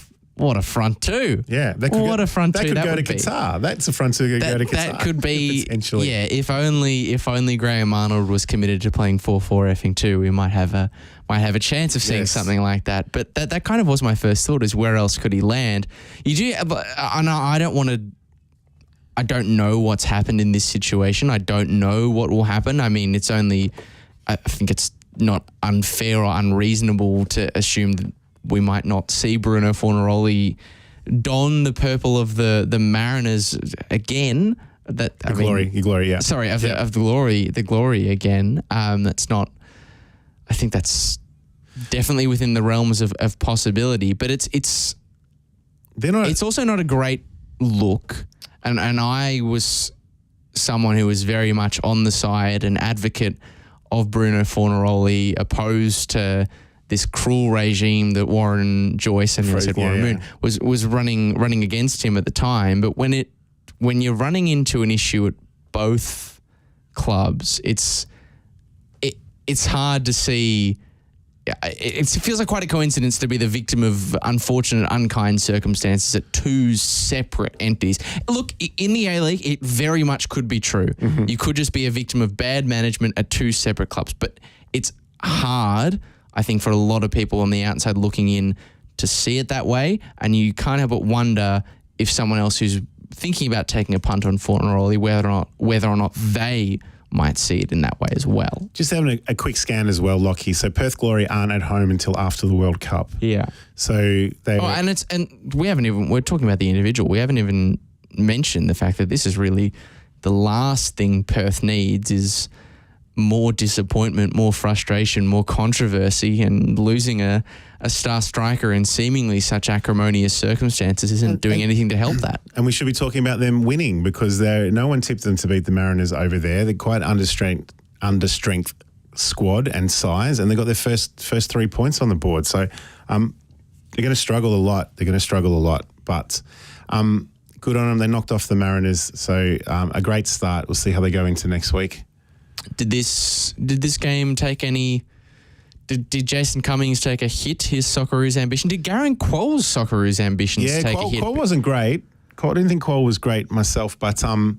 front two! Yeah, a front two that could go would to Qatar. That's a front two that could go to Qatar. That could be potentially. Yeah, if only Graham Arnold was committed to playing 4-4-2, we might have a chance of seeing something like that. But that kind of was my first thought: is where else could he land? I don't know what's happened in this situation. I don't know what will happen. I mean, I think it's not unfair or unreasonable to assume that we might not see Bruno Fornaroli don the purple of the Mariners again. The glory, yeah. Sorry, of the glory again. That's not. I think that's definitely within the realms of possibility, but it's also not a great look. And I was someone who was very much on the side, an advocate of Bruno Fornaroli, opposed to this cruel regime that Warren Joyce and Warren Moon was running against him at the time. But when you're running into an issue at both clubs, it's hard to see. It feels like quite a coincidence to be the victim of unfortunate, unkind circumstances at two separate entities. Look, in the A-League, it very much could be true. Mm-hmm. You could just be a victim of bad management at two separate clubs. But it's hard, I think, for a lot of people on the outside looking in to see it that way. And you can't help but wonder if someone else who's thinking about taking a punt on Fornaroli, whether or not they might see it in that way as well. Just having a quick scan as well, Lachie. So Perth Glory aren't at home until after the World Cup. Yeah. So they. Oh, and we haven't even. We're talking about the individual. We haven't even mentioned the fact that this is really the last thing Perth needs is more disappointment, more frustration, more controversy, and losing a star striker in seemingly such acrimonious circumstances isn't doing anything to help that. And we should be talking about them winning because no one tipped them to beat the Mariners over there. They're quite under strength squad and size, and they got their first 3 points on the board. So they're going to struggle a lot. But good on them. They knocked off the Mariners. So a great start. We'll see how they go into next week. Did this game take any? Did Jason Cummings take a hit? His Socceroos ambition? Did Garen Quoll's Socceroos ambitions take a hit? Quoll wasn't great. I didn't think Quoll was great myself, but I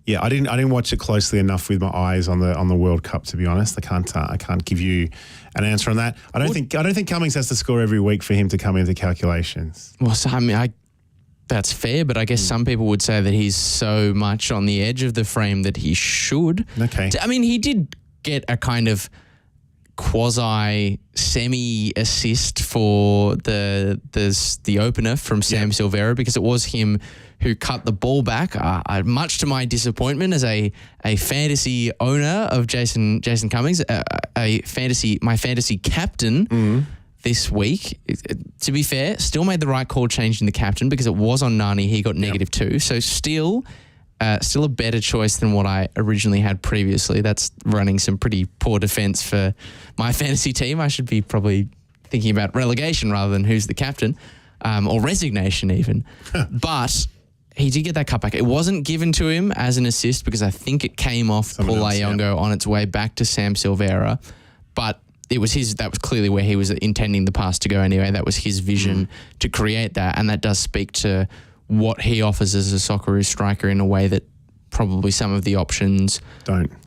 didn't watch it closely enough with my eyes on the World Cup. To be honest, I can't give you an answer on that. I don't think Cummings has to score every week for him to come into calculations. Well, so, I mean, that's fair, but I guess some people would say that he's so much on the edge of the frame that he should. Okay. I mean, he did get a kind of quasi-semi assist for the opener from Sam Silvera because it was him who cut the ball back. Much to my disappointment as a fantasy owner of Jason Cummings, my fantasy captain this week. To be fair, still made the right call changing the captain because it was on Nani. He got -2. So still a better choice than what I originally had previously. That's running some pretty poor defence for my fantasy team. I should be probably thinking about relegation rather than who's the captain, or resignation even. But he did get that cutback. It wasn't given to him as an assist because I think it came off Paul Ayongo on its way back to Sam Silvera. But that was clearly where he was intending the pass to go anyway. That was his vision to create that, and that does speak to what he offers as a Socceroos striker in a way that probably some of the options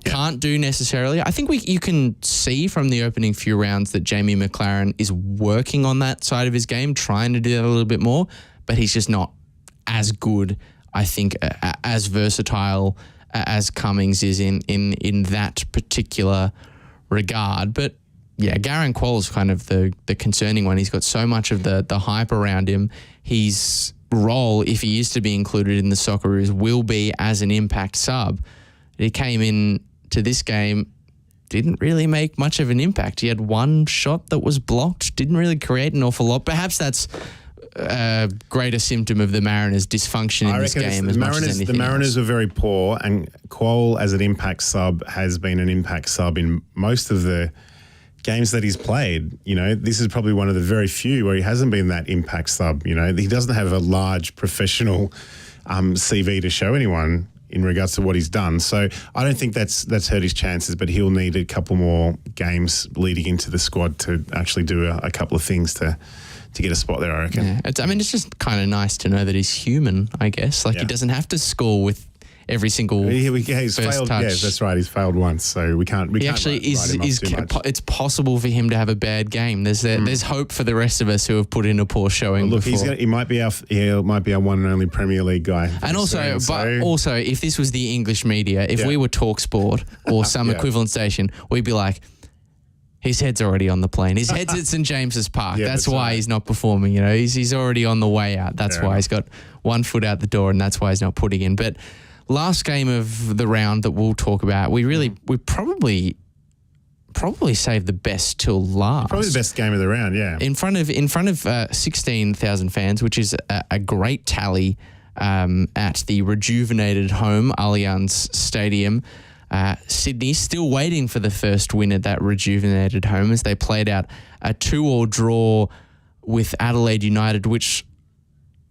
can't do necessarily. I think you can see from the opening few rounds that Jamie McLaren is working on that side of his game, trying to do that a little bit more, but he's just not as good, I think, as versatile as Cummings is in that particular regard. But yeah, Garen Quoll's kind of the concerning one. He's got so much of the hype around him. His role, if he is to be included in the Socceroos, will be as an impact sub. He came in to this game, didn't really make much of an impact. He had one shot that was blocked, didn't really create an awful lot. Perhaps that's a greater symptom of the Mariners' dysfunction in this game as much as anything The Mariners else. are very poor, and Quoll as an impact sub has been an impact sub in most of the games that he's played. You know, this is probably one of the very few where he hasn't been that impact sub. You know, he doesn't have a large professional CV to show anyone in regards to what he's done. So I don't think that's hurt his chances, but he'll need a couple more games leading into the squad to actually do a couple of things to get a spot there, I reckon. Yeah. It's just kind of nice to know that he's human, I guess. Like he doesn't have to score with every single he's first failed. touch. Yeah, that's right. He's failed once, so we can't. He actually write him off too much. it's possible for him to have a bad game. There's hope for the rest of us who have put in a poor showing. Look, before. he might be our one and only Premier League guy. And also, if this was the English media, if we were TalkSport or some equivalent station, we'd be like, his head's already on the plane. His head's at St James's Park. That's why he's not performing. You know, he's already on the way out. That's why he's got one foot out the door, and that's why he's not putting in. But last game of the round that we'll talk about, we probably saved the best till last. Probably the best game of the round, yeah. In front of 16,000 fans, which is a great tally at the rejuvenated home Allianz Stadium. Sydney still waiting for the first win at that rejuvenated home as they played out a 2-2 draw with Adelaide United, which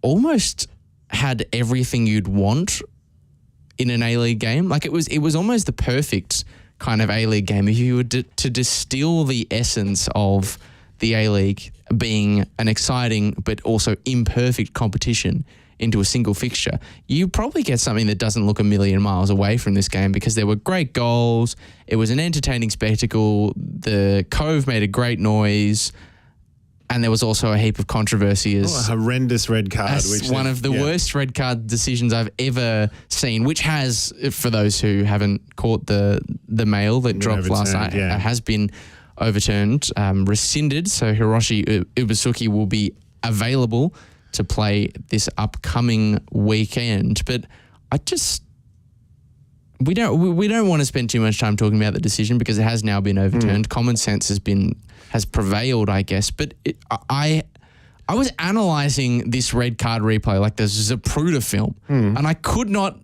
almost had everything you'd want in an A-League game. Like it was almost the perfect kind of A-League game. If you were to distill the essence of the A-League being an exciting but also imperfect competition into a single fixture, you probably get something that doesn't look a million miles away from this game because there were great goals. It was an entertaining spectacle. The Cove made a great noise. And there was also a heap of controversy as a horrendous red card. Which one of the worst red card decisions I've ever seen, which has, for those who haven't caught the mail that dropped last night, has been overturned, rescinded. So Hiroshi Ubusuki will be available to play this upcoming weekend. But we don't want to spend too much time talking about the decision because it has now been overturned. Common sense has prevailed, I guess. But I was analysing this red card replay like the Zapruder film, and I could not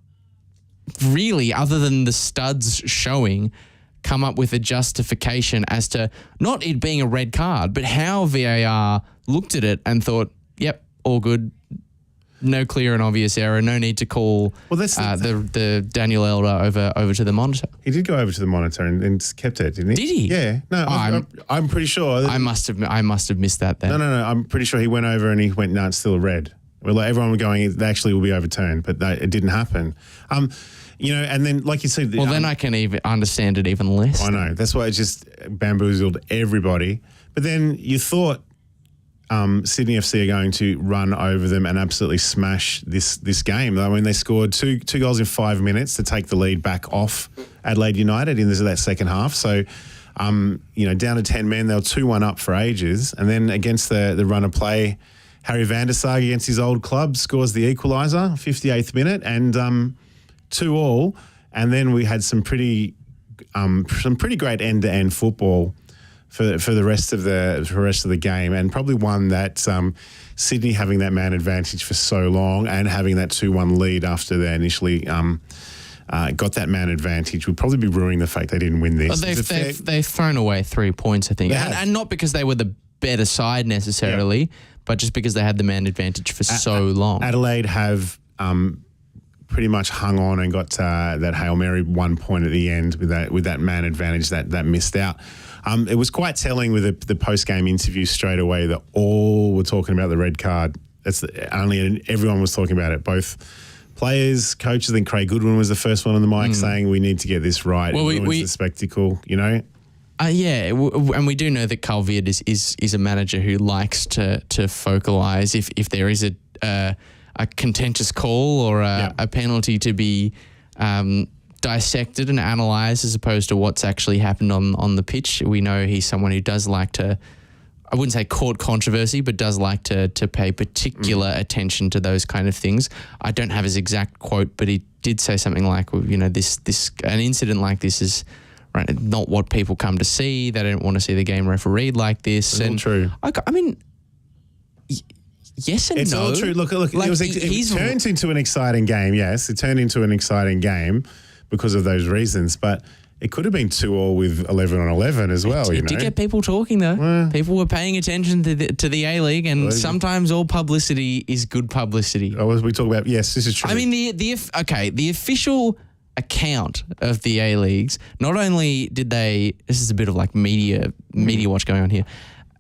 really, other than the studs showing, come up with a justification as to not it being a red card, but how VAR looked at it and thought, yep, all good. No clear and obvious error. No need to call the Daniel Elder over to the monitor. He did go over to the monitor and kept it, didn't he? Did he? Yeah. No, I'm pretty sure. I must have missed that then. No. I'm pretty sure he went over and he went, no, it's still a red. Well, like everyone was going, it actually will be overturned, but it didn't happen. And then like you said, well, then I can even understand it even less. I know. That's why it just bamboozled everybody. But then you thought. Sydney FC are going to run over them and absolutely smash this game. I mean, they scored two goals in 5 minutes to take the lead back off Adelaide United in that second half. So, down to 10 men, they were 2-1 up for ages. And then against the run of play, Harry van der Sar against his old club scores the equaliser, 58th minute, and 2-2. And then we had some pretty great end-to-end football for the rest of the game, and probably one that Sydney having that man advantage for so long and having that 2-1 lead after they initially got that man advantage would probably be ruining the fact they didn't win this. Well, they've thrown away 3 points, I think, and not because they were the better side necessarily, but just because they had the man advantage for so long. Adelaide have pretty much hung on and got that Hail Mary 1 point at the end with that man advantage that missed out. It was quite telling with the post-game interview straight away that all were talking about the red card. Everyone was talking about it, both players, coaches. I think Craig Goodwin was the first one on the mic saying we need to get this right. Well, it ruins the spectacle, and we do know that Carl Viard is a manager who likes to focalise if there is a contentious call or a penalty to be dissected and analysed as opposed to what's actually happened on the pitch. We know he's someone who does like to, I wouldn't say court controversy, but does like to pay particular attention to those kind of things. I don't have his exact quote, but he did say something like, an incident like this is not what people come to see. They don't want to see the game refereed like this. It's all true. I mean, yes and no. It's all true. Look. It turned into an exciting game. Yes, it turned into an exciting game because of those reasons. But it could have been 2-2 with 11-on-11 as well. It did get people talking though. People were paying attention to the A-League, and sometimes all publicity is good publicity. Oh, we talk about this is true. I mean, the official account of the A-Leagues. Not only did they, this is a bit of like media watch going on here.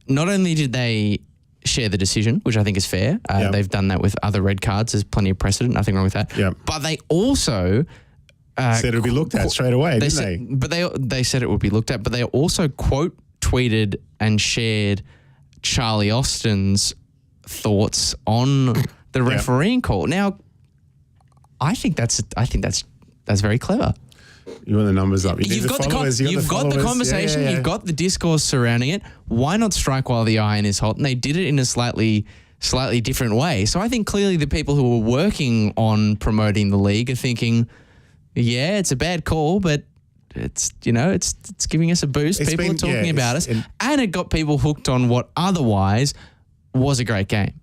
Not only did they share the decision, which I think is fair. They've done that with other red cards. There's plenty of precedent. Nothing wrong with that. Yep. But they also said it would be looked at straight away, didn't they? But they said it would be looked at. But they also quote tweeted and shared Charlie Austin's thoughts on the refereeing call. Now, I think that's very clever. You want the numbers up. You've got the conversation. You've got the discourse surrounding it. Why not strike while the iron is hot? And they did it in a slightly different way. So I think clearly the people who were working on promoting the league are thinking, yeah, it's a bad call, but it's giving us a boost. People are talking about us. And it got people hooked on what otherwise was a great game.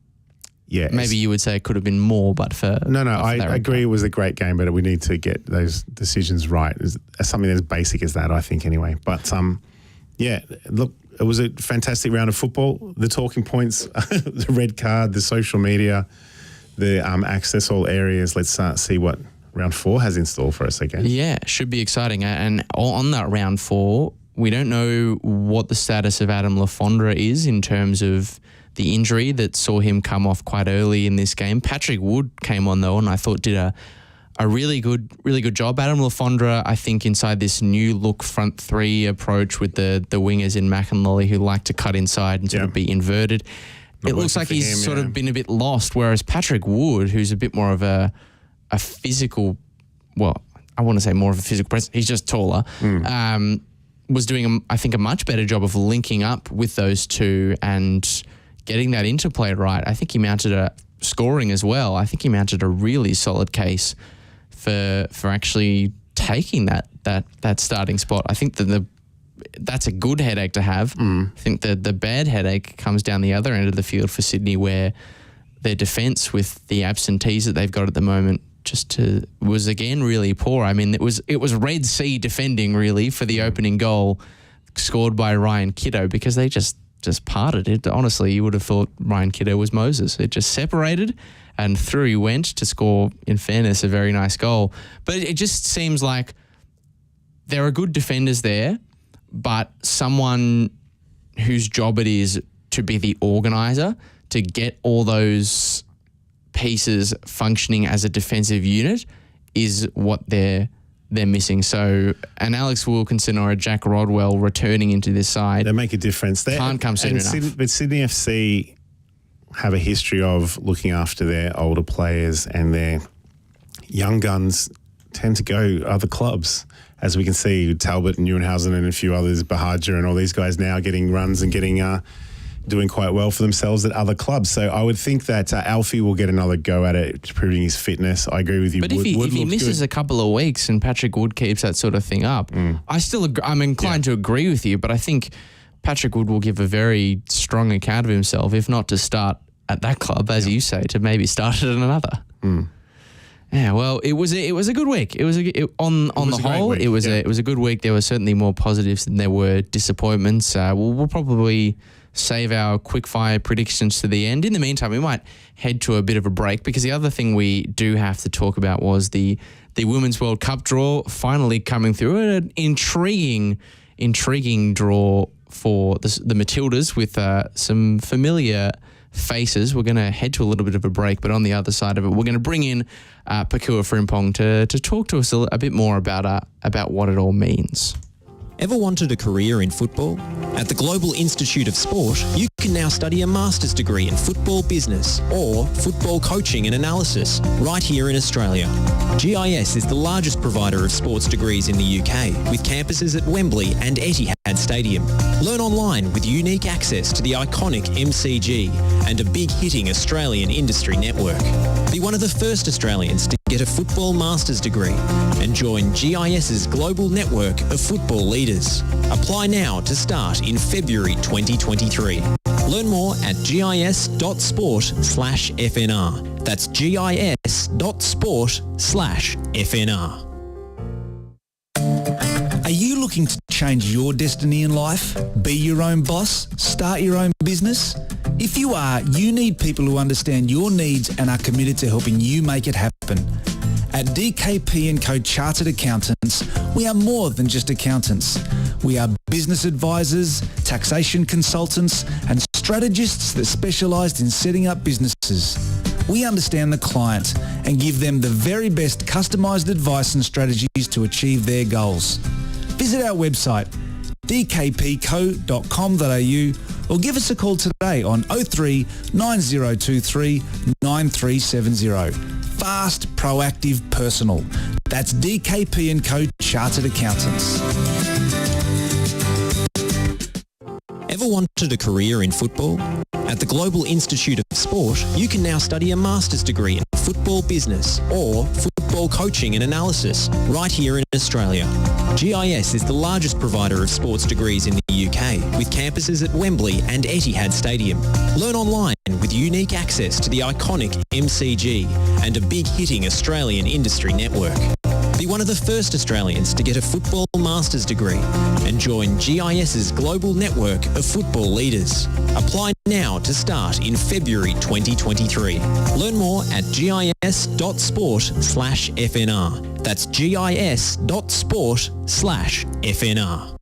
yeah. Maybe you would say it could have been more, but for... No, but for I that agree it was a great game, but we need to get those decisions right. It's something as basic as that, I think, anyway. But, yeah, look, it was a fantastic round of football. The talking points, the red card, the social media, the access all areas. Let's see what round 4 has in store for us again. Yeah, should be exciting. And on that round 4, we don't know what the status of Adam Lafondra is in terms of the injury that saw him come off quite early in this game. Patrick Wood came on though, and I thought did a really good job. Adam Lafondra, I think, inside this new look front three approach with the wingers in McInally who like to cut inside and sort of be inverted. It looks like he's sort of been a bit lost, whereas Patrick Wood, who's a bit more of a physical, well, I want to say more of a physical presence, he's just taller, was doing, I think, a much better job of linking up with those two and getting that interplay right. I think he mounted a scoring as well. I think he mounted a really solid case for actually taking that starting spot. I think that's a good headache to have. I think the bad headache comes down the other end of the field for Sydney, where their defence with the absentees that they've got at the moment was again really poor. I mean, it was Red Sea defending really for the opening goal scored by Ryan Kiddo, because they just parted it. Honestly, you would have thought Ryan Kiddo was Moses. It just separated and through he went to score, in fairness, a very nice goal. But it just seems like there are good defenders there, but someone whose job it is to be the organiser, to get all those pieces functioning as a defensive unit is what they're missing. So an Alex Wilkinson or a Jack Rodwell returning into this side, they make a difference. They can't come soon enough. But Sydney FC have a history of looking after their older players, and their young guns tend to go other clubs. As we can see, Talbot and Neuenhausen and a few others, Bahaja and all these guys now getting runs and getting doing quite well for themselves at other clubs. So I would think that Alfie will get another go at it, proving his fitness. I agree with you. But if he misses a couple of weeks and Patrick Wood keeps that sort of thing up, I'm inclined to agree with you, but I think Patrick Wood will give a very strong account of himself, if not to start at that club, as you say, to maybe start at another. Yeah, well, it was a good week. It was on the whole, it was a good week. There were certainly more positives than there were disappointments. We'll probably save our quick-fire predictions to the end. In the meantime, we might head to a bit of a break, because the other thing we do have to talk about was the Women's World Cup draw finally coming through. An intriguing draw for the Matildas with some familiar faces. We're going to head to a little bit of a break, but on the other side of it, we're going to bring in Pokuah Frimpong to talk to us a bit more about what it all means. Ever wanted a career in football? At the Global Institute of Sport, you can now study a master's degree in football business or football coaching and analysis right here in Australia. GIS is the largest provider of sports degrees in the UK, with campuses at Wembley and Etihad Stadium. Learn online with unique access to the iconic MCG and a big-hitting Australian industry network. Be one of the first Australians to get a football master's degree and join GIS's global network of football leaders. Apply now to start in February 2023. Learn more at gis.sport/FNR. That's gis.sport/FNR. Are you looking to change your destiny in life? Be your own boss? Start your own business? If you are, you need people who understand your needs and are committed to helping you make it happen. At DKP & Co Chartered Accountants, we are more than just accountants. We are business advisors, taxation consultants, and strategists that specialise in setting up businesses. We understand the client and give them the very best customised advice and strategies to achieve their goals. Visit our website, dkpco.com.au, or give us a call today on 03 9023 9370. Fast, proactive, personal. That's DKP & Co Chartered Accountants. Ever wanted a career in football? At the Global Institute of Sport, you can now study a master's degree in football business or football football coaching and analysis right here in Australia. GIS is the largest provider of sports degrees in the UK, with campuses at Wembley and Etihad Stadium. Learn online with unique access to the iconic MCG and a big-hitting Australian industry network. Be one of the first Australians to get a football master's degree and join GIS's global network of football leaders. Apply now to start in February 2023. Learn more at gis.sport/FNR. That's gis.sport/FNR.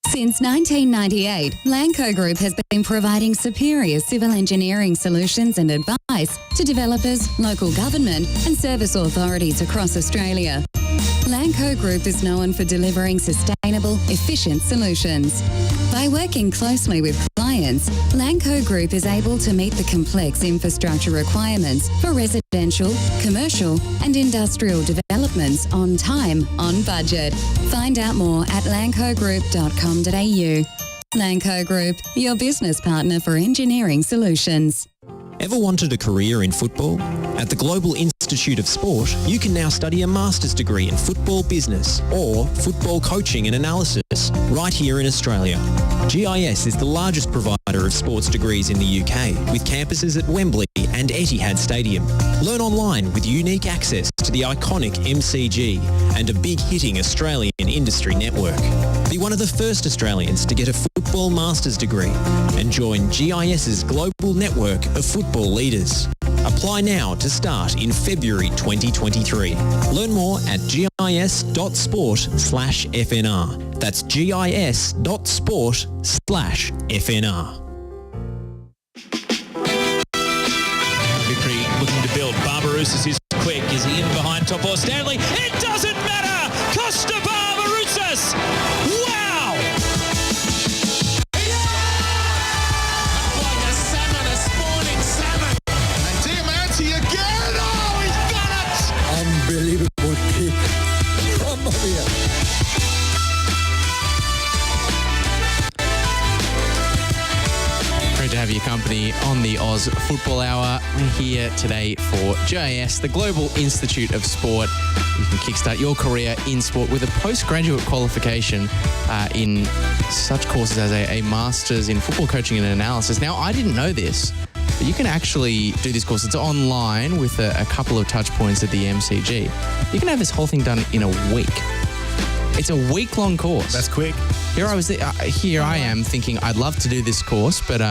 Since 1998, Lanco Group has been providing superior civil engineering solutions and advice to developers, local government and service authorities across Australia. Lanco Group is known for delivering sustainable, efficient solutions. By working closely with clients, Lanco Group is able to meet the complex infrastructure requirements for residential, commercial and industrial developments on time, on budget. Find out more at lancogroup.com.au. Lanco Group, your business partner for engineering solutions. Ever wanted a career in football? At the Global Institute of Sport, you can now study a master's degree in football business or football coaching and analysis right here in Australia. GIS is the largest provider of sports degrees in the UK, with campuses at Wembley and Etihad Stadium. Learn online with unique access to the iconic MCG and a big-hitting Australian industry network. Be one of the first Australians to get a football master's degree and join GIS's global network of football leaders. Apply now to start in February 2023. Learn more at gis.sport/FNR. That's gis.sport/FNR. Vickery looking to build. Barbarouses is quick. Is he in behind top or Stanley? It doesn't matter! Costa Barbarouses! Wow! Like a salmon, a spawning salmon. And Diamanti again. Oh, he's done it! Unbelievable kick from here. Great to have your company on the Oz Football Hour. We're here today for GIS, the Global Institute of Sport. You can kickstart your career in sport with a postgraduate qualification in such courses as a Master's in Football Coaching and Analysis. Now, I didn't know this, but you can actually do this course. It's online with a couple of touch points at the MCG. You can have this whole thing done in a week. It's a week-long course. That's quick. Here I am thinking I'd love to do this course, but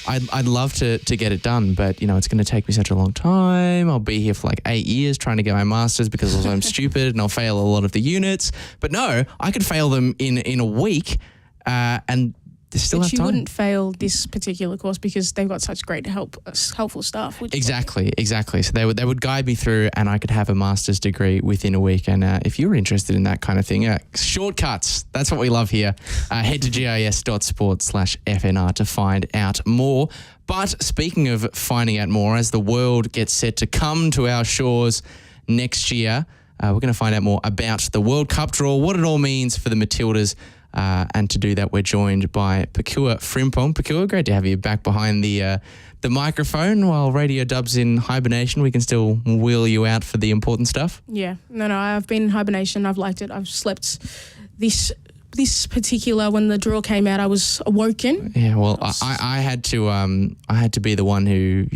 I'd love to get it done, but it's going to take me such a long time. I'll be here for like 8 years trying to get my master's because I'm stupid and I'll fail a lot of the units. But no, I could fail them in a week and still have time. But you wouldn't fail this particular course because they've got such great helpful staff. Exactly. So they would guide me through, and I could have a master's degree within a week. And if you're interested in that kind of thing, shortcuts, that's what we love here. Head to gis.sport/FNR to find out more. But speaking of finding out more, as the world gets set to come to our shores next year, we're going to find out more about the World Cup draw, what it all means for the Matildas. And to do that, we're joined by Pokuah Frimpong. Pokuah, great to have you back behind the microphone. While Radio Dub's in hibernation, we can still wheel you out for the important stuff. Yeah, no, I've been in hibernation. I've liked it. I've slept this particular, when the draw came out, I was awoken. Yeah, well, I had to be the one who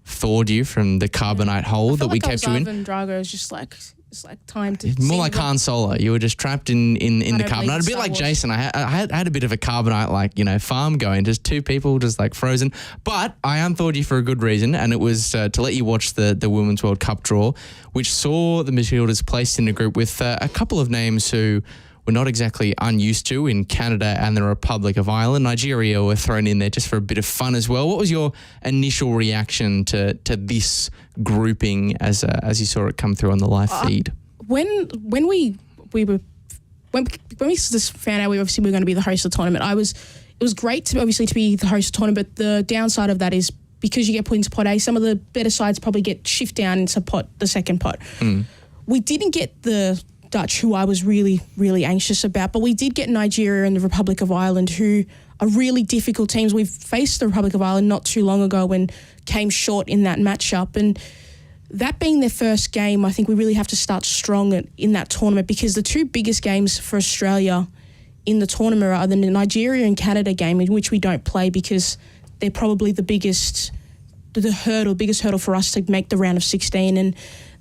thawed you from the carbonite hole that we kept you in. Ivan Drago is just like. It's like time to... More like Han Solo. You were just trapped in the carbonite. A bit like Jason. I had a bit of a carbonite farm going. Just two people just like frozen. But I unthawed you for a good reason, and it was to let you watch the Women's World Cup draw, which saw the Matildas placed in a group with a couple of names who were not exactly unused to in Canada and the Republic of Ireland. Nigeria were thrown in there just for a bit of fun as well. What was your initial reaction to this grouping as you saw it come through on the live feed? When we just found out we were going to be the host of the tournament, it was great to be the host of the tournament. But the downside of that is because you get put into pot A, some of the better sides probably get shift down into the second pot. We didn't get the Dutch, who I was really, really anxious about, but we did get Nigeria and the Republic of Ireland, who are really difficult teams. We've faced the Republic of Ireland not too long ago and came short in that matchup. And that being their first game, I think we really have to start strong in that tournament, because the two biggest games for Australia in the tournament are the Nigeria and Canada game, in which we don't play because they're probably the biggest hurdle for us to make the round of 16, and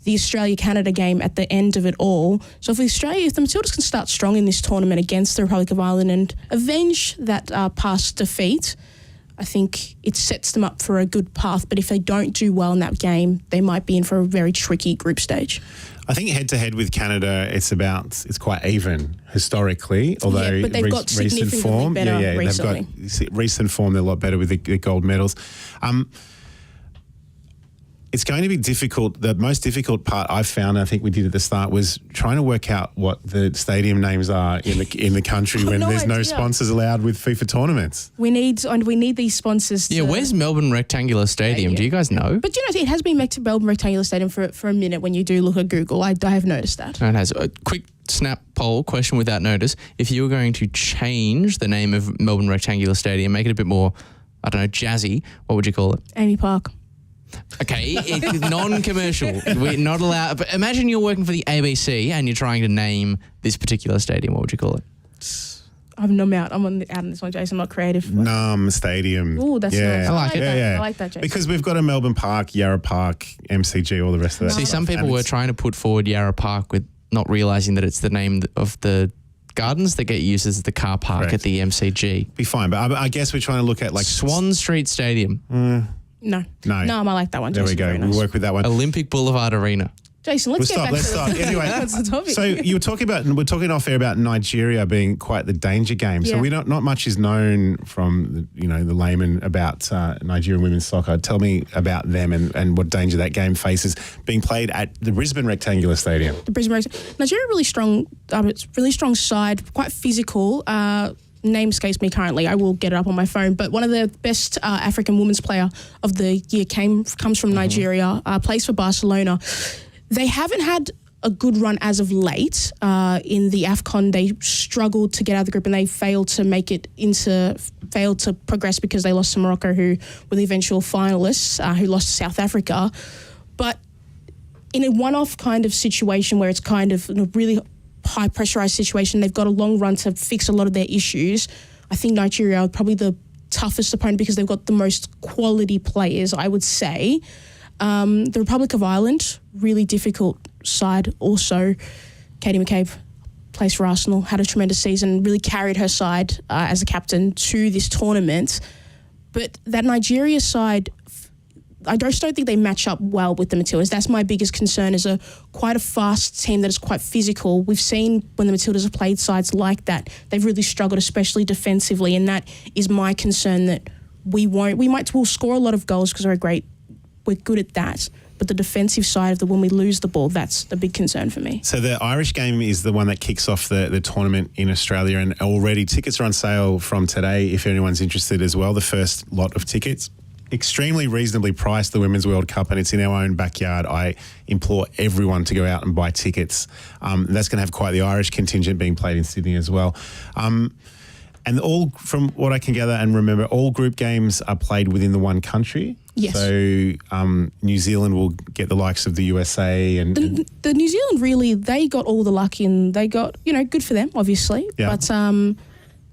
the Australia-Canada game at the end of it all. So if the Matildas can start strong in this tournament against the Republic of Ireland and avenge that past defeat, I think it sets them up for a good path. But if they don't do well in that game, they might be in for a very tricky group stage. I think head-to-head with Canada, it's quite even historically, although but they've got recent form, better recently. They've got recent form. They're a lot better with the gold medals. It's going to be difficult. The most difficult part I've found, I think we did at the start, was trying to work out what the stadium names are in the country when there's no sponsors allowed with FIFA tournaments. We need these sponsors. Yeah, where's Melbourne Rectangular Stadium? Do you guys know? But it has been Melbourne Rectangular Stadium for a minute. When you do look at Google, I have noticed that. It has. A quick snap poll question without notice: if you were going to change the name of Melbourne Rectangular Stadium, make it a bit more, I don't know, jazzy, what would you call it? Amy Park. Okay, it's non-commercial. We're not allowed. But imagine you're working for the ABC and you're trying to name this particular stadium. What would you call it? I'm out on this one, Jason. I'm not creative. Stadium. Oh, that's nice. I like it. I like that, Jason. Because we've got a Melbourne Park, Yarra Park, MCG, all the rest of that. See, some people were trying to put forward Yarra Park with not realising that it's the name of the gardens that get used as the car park at the MCG. Be fine, but I guess we're trying to look at like Swan Street Stadium. No, I like that one. There Jason. we go. Nice. We'll work with that one. Olympic Boulevard Arena. Jason, let's stop. Anyway, that's the topic. So we're talking off air about Nigeria being quite the danger game. So we not much is known from the layman about Nigerian women's soccer. Tell me about them and what danger that game faces, being played at the Brisbane Rectangular Stadium. Nigeria, really strong. It's really strong side, quite physical. Name escapes me currently. I will get it up on my phone. But one of the best African women's player of the year comes from Nigeria, plays for Barcelona. They haven't had a good run as of late. In the AFCON, they struggled to get out of the group and they failed to progress because they lost to Morocco, who were the eventual finalists, who lost to South Africa. But in a one-off kind of situation where it's kind of a really high pressurized situation, they've got a long run to fix a lot of their issues. I think Nigeria are probably the toughest opponent because they've got the most quality players, I would say. The Republic of Ireland, really difficult side also. Katie McCabe plays for Arsenal, had a tremendous season, really carried her side as a captain to this tournament. But that Nigeria side, I just don't think they match up well with the Matildas. That's my biggest concern, is quite a fast team that is quite physical. We've seen when the Matildas have played sides like that, they've really struggled, especially defensively, and that is my concern, that we'll score a lot of goals because we're good at that. But the defensive side of when we lose the ball, that's the big concern for me. So the Irish game is the one that kicks off the tournament in Australia, and already tickets are on sale from today if anyone's interested as well. The first lot of tickets, extremely reasonably priced, the Women's World Cup, and it's in our own backyard. I implore everyone to go out and buy tickets. That's going to have quite the Irish contingent being played in Sydney as well. And all, from what I can gather and remember, all group games are played within the one country. Yes. So New Zealand will get the likes of the USA and the New Zealand, really, they got all the luck in. They got, good for them, obviously. Yeah. But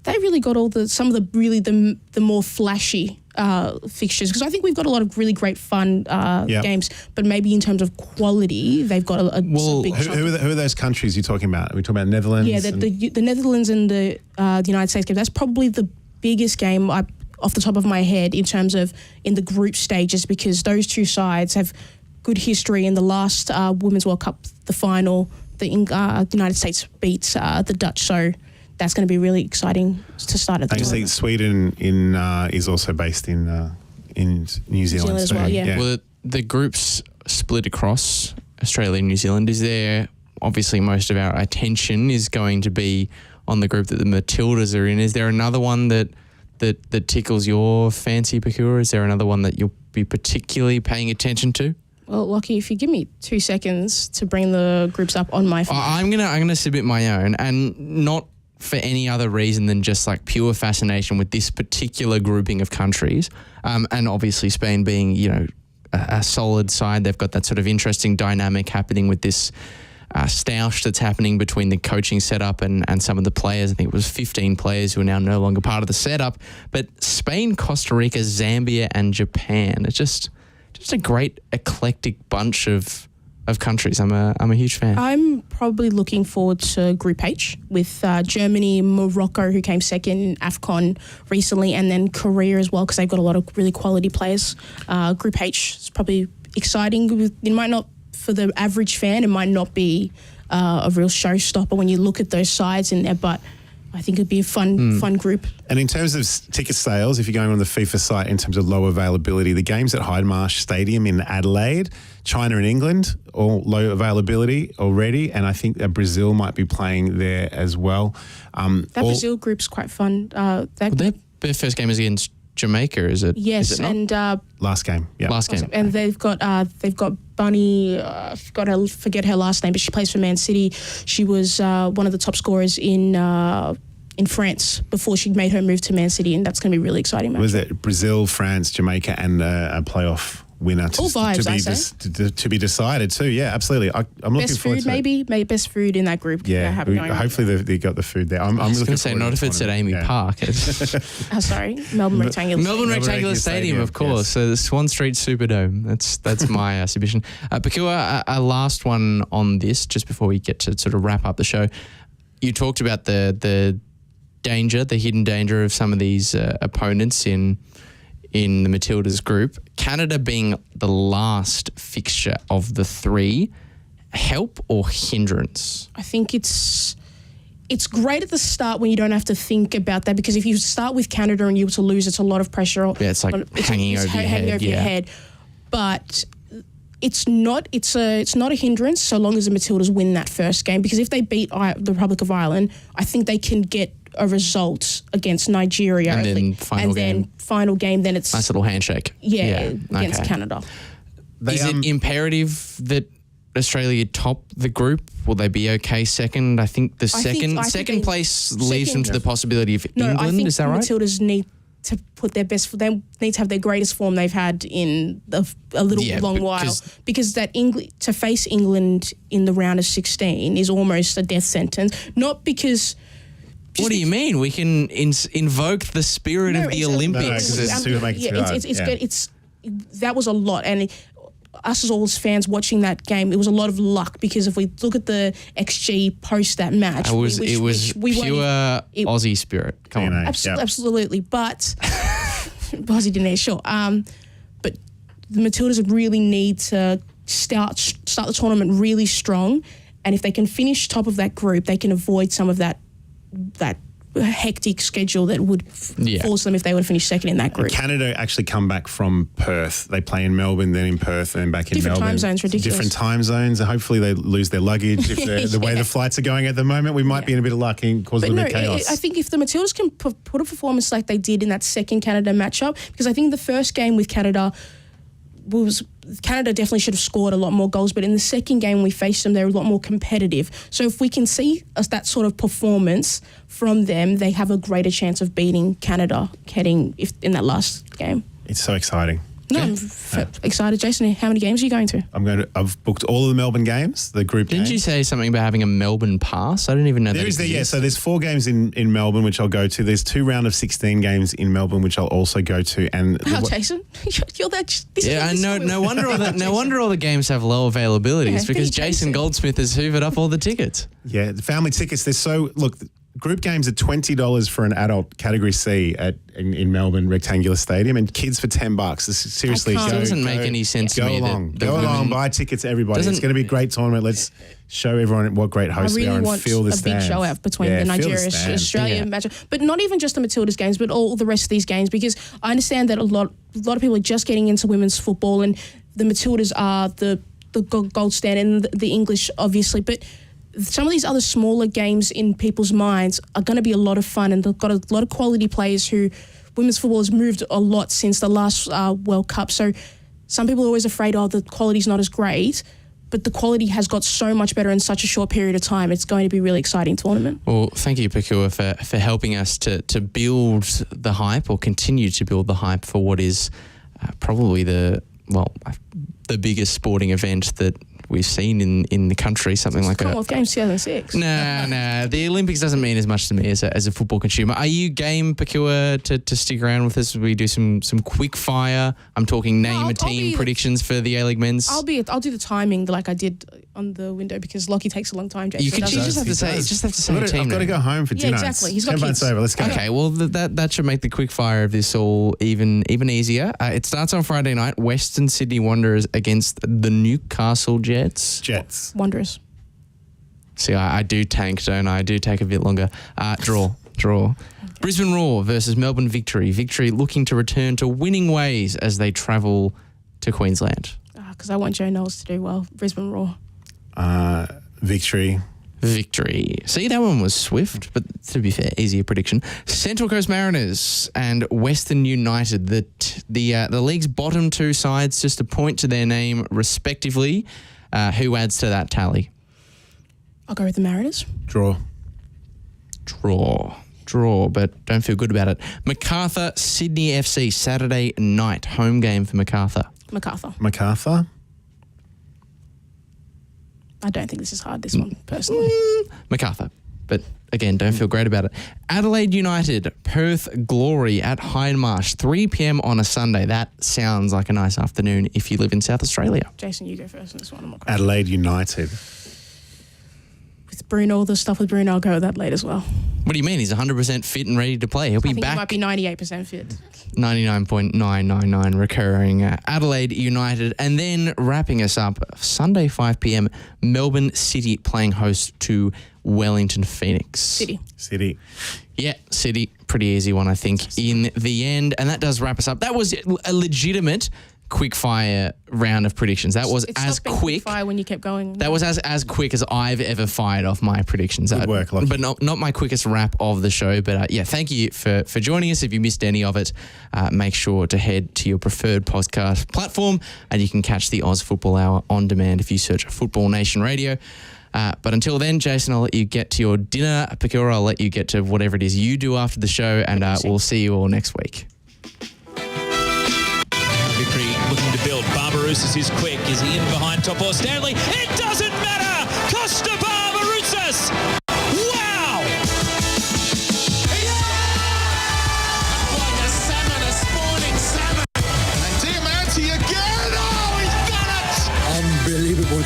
they really got some of the more flashy fixtures, because I think we've got a lot of really great fun games, but maybe in terms of quality, they've got a big chunk. Who are those countries you're talking about? Are we talking about Netherlands? Yeah, the Netherlands and the United States game. That's probably the biggest game off the top of my head in terms of in the group stages, because those two sides have good history. In the last Women's World Cup, the final, the United States beat the Dutch, so that's going to be really exciting to start at the tournament. I think Sweden is also based in New Zealand as well, yeah. Well, the group's split across Australia and New Zealand. Is there, obviously most of our attention is going to be on the group that the Matildas are in. Is there another one that tickles your fancy, Pokuah? Is there another one that you'll be particularly paying attention to? Well, Lachie, if you give me 2 seconds to bring the groups up on my phone. I'm gonna submit my own, and not for any other reason than just like pure fascination with this particular grouping of countries, and obviously Spain being a solid side. They've got that sort of interesting dynamic happening with this stoush that's happening between the coaching setup and some of the players. I think it was 15 players who are now no longer part of the setup. But Spain, Costa Rica, Zambia and Japan. It's just a great eclectic bunch of countries. I'm a huge fan. I'm probably looking forward to Group H with Germany, Morocco, who came second in AFCON recently, and then Korea as well, because they've got a lot of really quality players. Group H is probably exciting. It might not, for the average fan, it might not be a real showstopper when you look at those sides in there, but I think it'd be a fun group. And in terms of ticket sales, if you're going on the FIFA site in terms of low availability, the games at Hydemarsh Stadium in Adelaide, China and England, all low availability already, and I think that Brazil might be playing there as well. Brazil group's quite fun. Their first game is against Jamaica, is it? Yes, is it not? and last game, yeah. Last game. And they've got Bunny. I've got to forget her last name, but she plays for Man City. She was one of the top scorers in France before she made her move to Man City, and that's going to be really exciting. Was it Brazil, France, Jamaica, and a playoff winner All vibes, to be decided too? Yeah, absolutely. I'm looking best forward food, to maybe best food in that group. Yeah, going hopefully they got the food there. I'm was looking going to say, forward not to if the it's at tournament. Amy Yeah. Park. Sorry, Melbourne Rectangular. Melbourne Rectangular Stadium, of course. yes. So the Swan Street Superdome. That's my submission. Pokuah, a last one on this, just before we get to sort of wrap up the show. You talked about the danger, the hidden danger of some of these opponents in the Matildas group. Canada being the last fixture of the three, help or hindrance? I think it's great at the start when you don't have to think about that, because if you start with Canada and you were to lose, it's a lot of pressure. Yeah, it's like hanging over your head. But it's not a hindrance so long as the Matildas win that first game, because if they beat the Republic of Ireland, I think they can get a result against Nigeria. And then final game, then it's nice little handshake. Against Canada. Is it imperative that Australia top the group? Will they be okay second? I think second place leaves them to the possibility of England. I think is that right? Matildas need to put their best. They need to have their greatest form they've had in a long while, because to face England in the round of 16 is almost a death sentence. Not because. What do you mean? We can invoke the spirit of the Olympics. That was a lot, and us as all fans watching that game, it was a lot of luck, because if we look at the XG post that match, it was pure Aussie spirit. Come on, absolutely. But Aussie didn't sure. But the Matildas really need to start the tournament really strong, and if they can finish top of that group, they can avoid some of that hectic schedule that would force them if they would finish second in that group. Canada actually come back from Perth. They play in Melbourne, then in Perth, and then back in Melbourne. Different time zones, ridiculous. Different time zones, and hopefully they lose their luggage. If the way the flights are going at the moment, we might be in a bit of luck and cause a little bit of chaos. I think if the Matildas can put a performance like they did in that second Canada matchup, because I think the first game with Canada definitely should have scored a lot more goals, but in the second game we faced them, they were a lot more competitive. So if we can see that sort of performance from them, they have a greater chance of beating Canada in that last game. It's so exciting. No, I'm excited. Jason, how many games are you going to? I've booked all of the Melbourne games, the group games. Didn't you say something about having a Melbourne pass? I didn't even know that exists. So there's 4 games in Melbourne, which I'll go to. There's 2 round of 16 games in Melbourne, which I'll also go to. And Jason, you're that. No wonder all the games have low availability. It's because Jason Goldsmith has hoovered up all the tickets. Yeah, the family tickets. Group games are $20 for an adult Category C in Melbourne Rectangular Stadium, and kids for $10. Seriously, it doesn't make any sense to me. Go along, buy tickets, everybody. It's going to be a great tournament. Let's show everyone what great hosts we are and feel the stands. A big show out between the Nigeria-Australia match, but not even just the Matildas games, but all the rest of these games, because I understand that a lot of people are just getting into women's football, and the Matildas are the gold standard, and the English obviously, but some of these other smaller games in people's minds are going to be a lot of fun, and they've got a lot of quality players who women's football has moved a lot since the last World Cup. So some people are always afraid, the quality's not as great, but the quality has got so much better in such a short period of time. It's going to be a really exciting tournament. Well, thank you, Pokuah, for helping us to build the hype, or continue to build the hype for what is probably the the biggest sporting event that we've seen in the country, something like Commonwealth Games 2006. Nah. The Olympics doesn't mean as much to me as a football consumer. Are you game, Pokuah, to stick around with us? We do some quick fire. I'm talking name a team predictions for the A-League men's. I'll do the timing like I did on the window because Lachie takes a long time. Jason, you just have to say a team. I've got to go home for dinner. Yeah, exactly. He's got 10 minutes kids. over. Let's go. Okay, well that should make the quick fire of this all even easier. It starts on Friday night. Western Sydney Wanderers against the Newcastle Jets. Wanderers. See, I do tank, don't I? I do take a bit longer. Draw. Okay. Brisbane Roar versus Melbourne Victory. Victory looking to return to winning ways as they travel to Queensland. Because I want Joe Knowles to do well. Brisbane Roar. Victory. See, that one was swift, but to be fair, easier prediction. Central Coast Mariners and Western United. The league's bottom two sides, just a point to their name respectively. Who adds to that tally? I'll go with the Mariners. Draw, but don't feel good about it. Macarthur, Sydney FC, Saturday night. Home game for Macarthur. Macarthur. I don't think this is hard, this one, personally. Macarthur. But again, don't feel great about it. Adelaide United, Perth Glory at Hindmarsh, 3 p.m. on a Sunday. That sounds like a nice afternoon if you live in South Australia. Jason, you go first on this one. I'm not Adelaide United. With Bruno, all the stuff with Bruno, I'll go with Adelaide as well. What do you mean? He's 100% fit and ready to play. He'll be back. He might be 98% fit. 99.999 recurring. Adelaide United. And then wrapping us up, Sunday 5 p.m, Melbourne City playing host to Wellington Phoenix. City. Yeah, City. Pretty easy one, I think, in the end. And that does wrap us up. That was a legitimate quick fire round of predictions. That was It's as not been quick. fire when you kept going. That was as quick as I've ever fired off my predictions. Good work, Lachie. But not my quickest wrap of the show. But yeah, thank you for joining us. If you missed any of it, make sure to head to your preferred podcast platform and you can catch the Oz Football Hour on demand if you search Football Nation Radio. But until then, Jason, I'll let you get to your dinner. Pokuah, I'll let you get to whatever it is you do after the show, and we'll see you all next week. Victory looking to build. Barbarouses is quick. Is he in behind Topo Stanley? It doesn't matter! Costa Barbarouses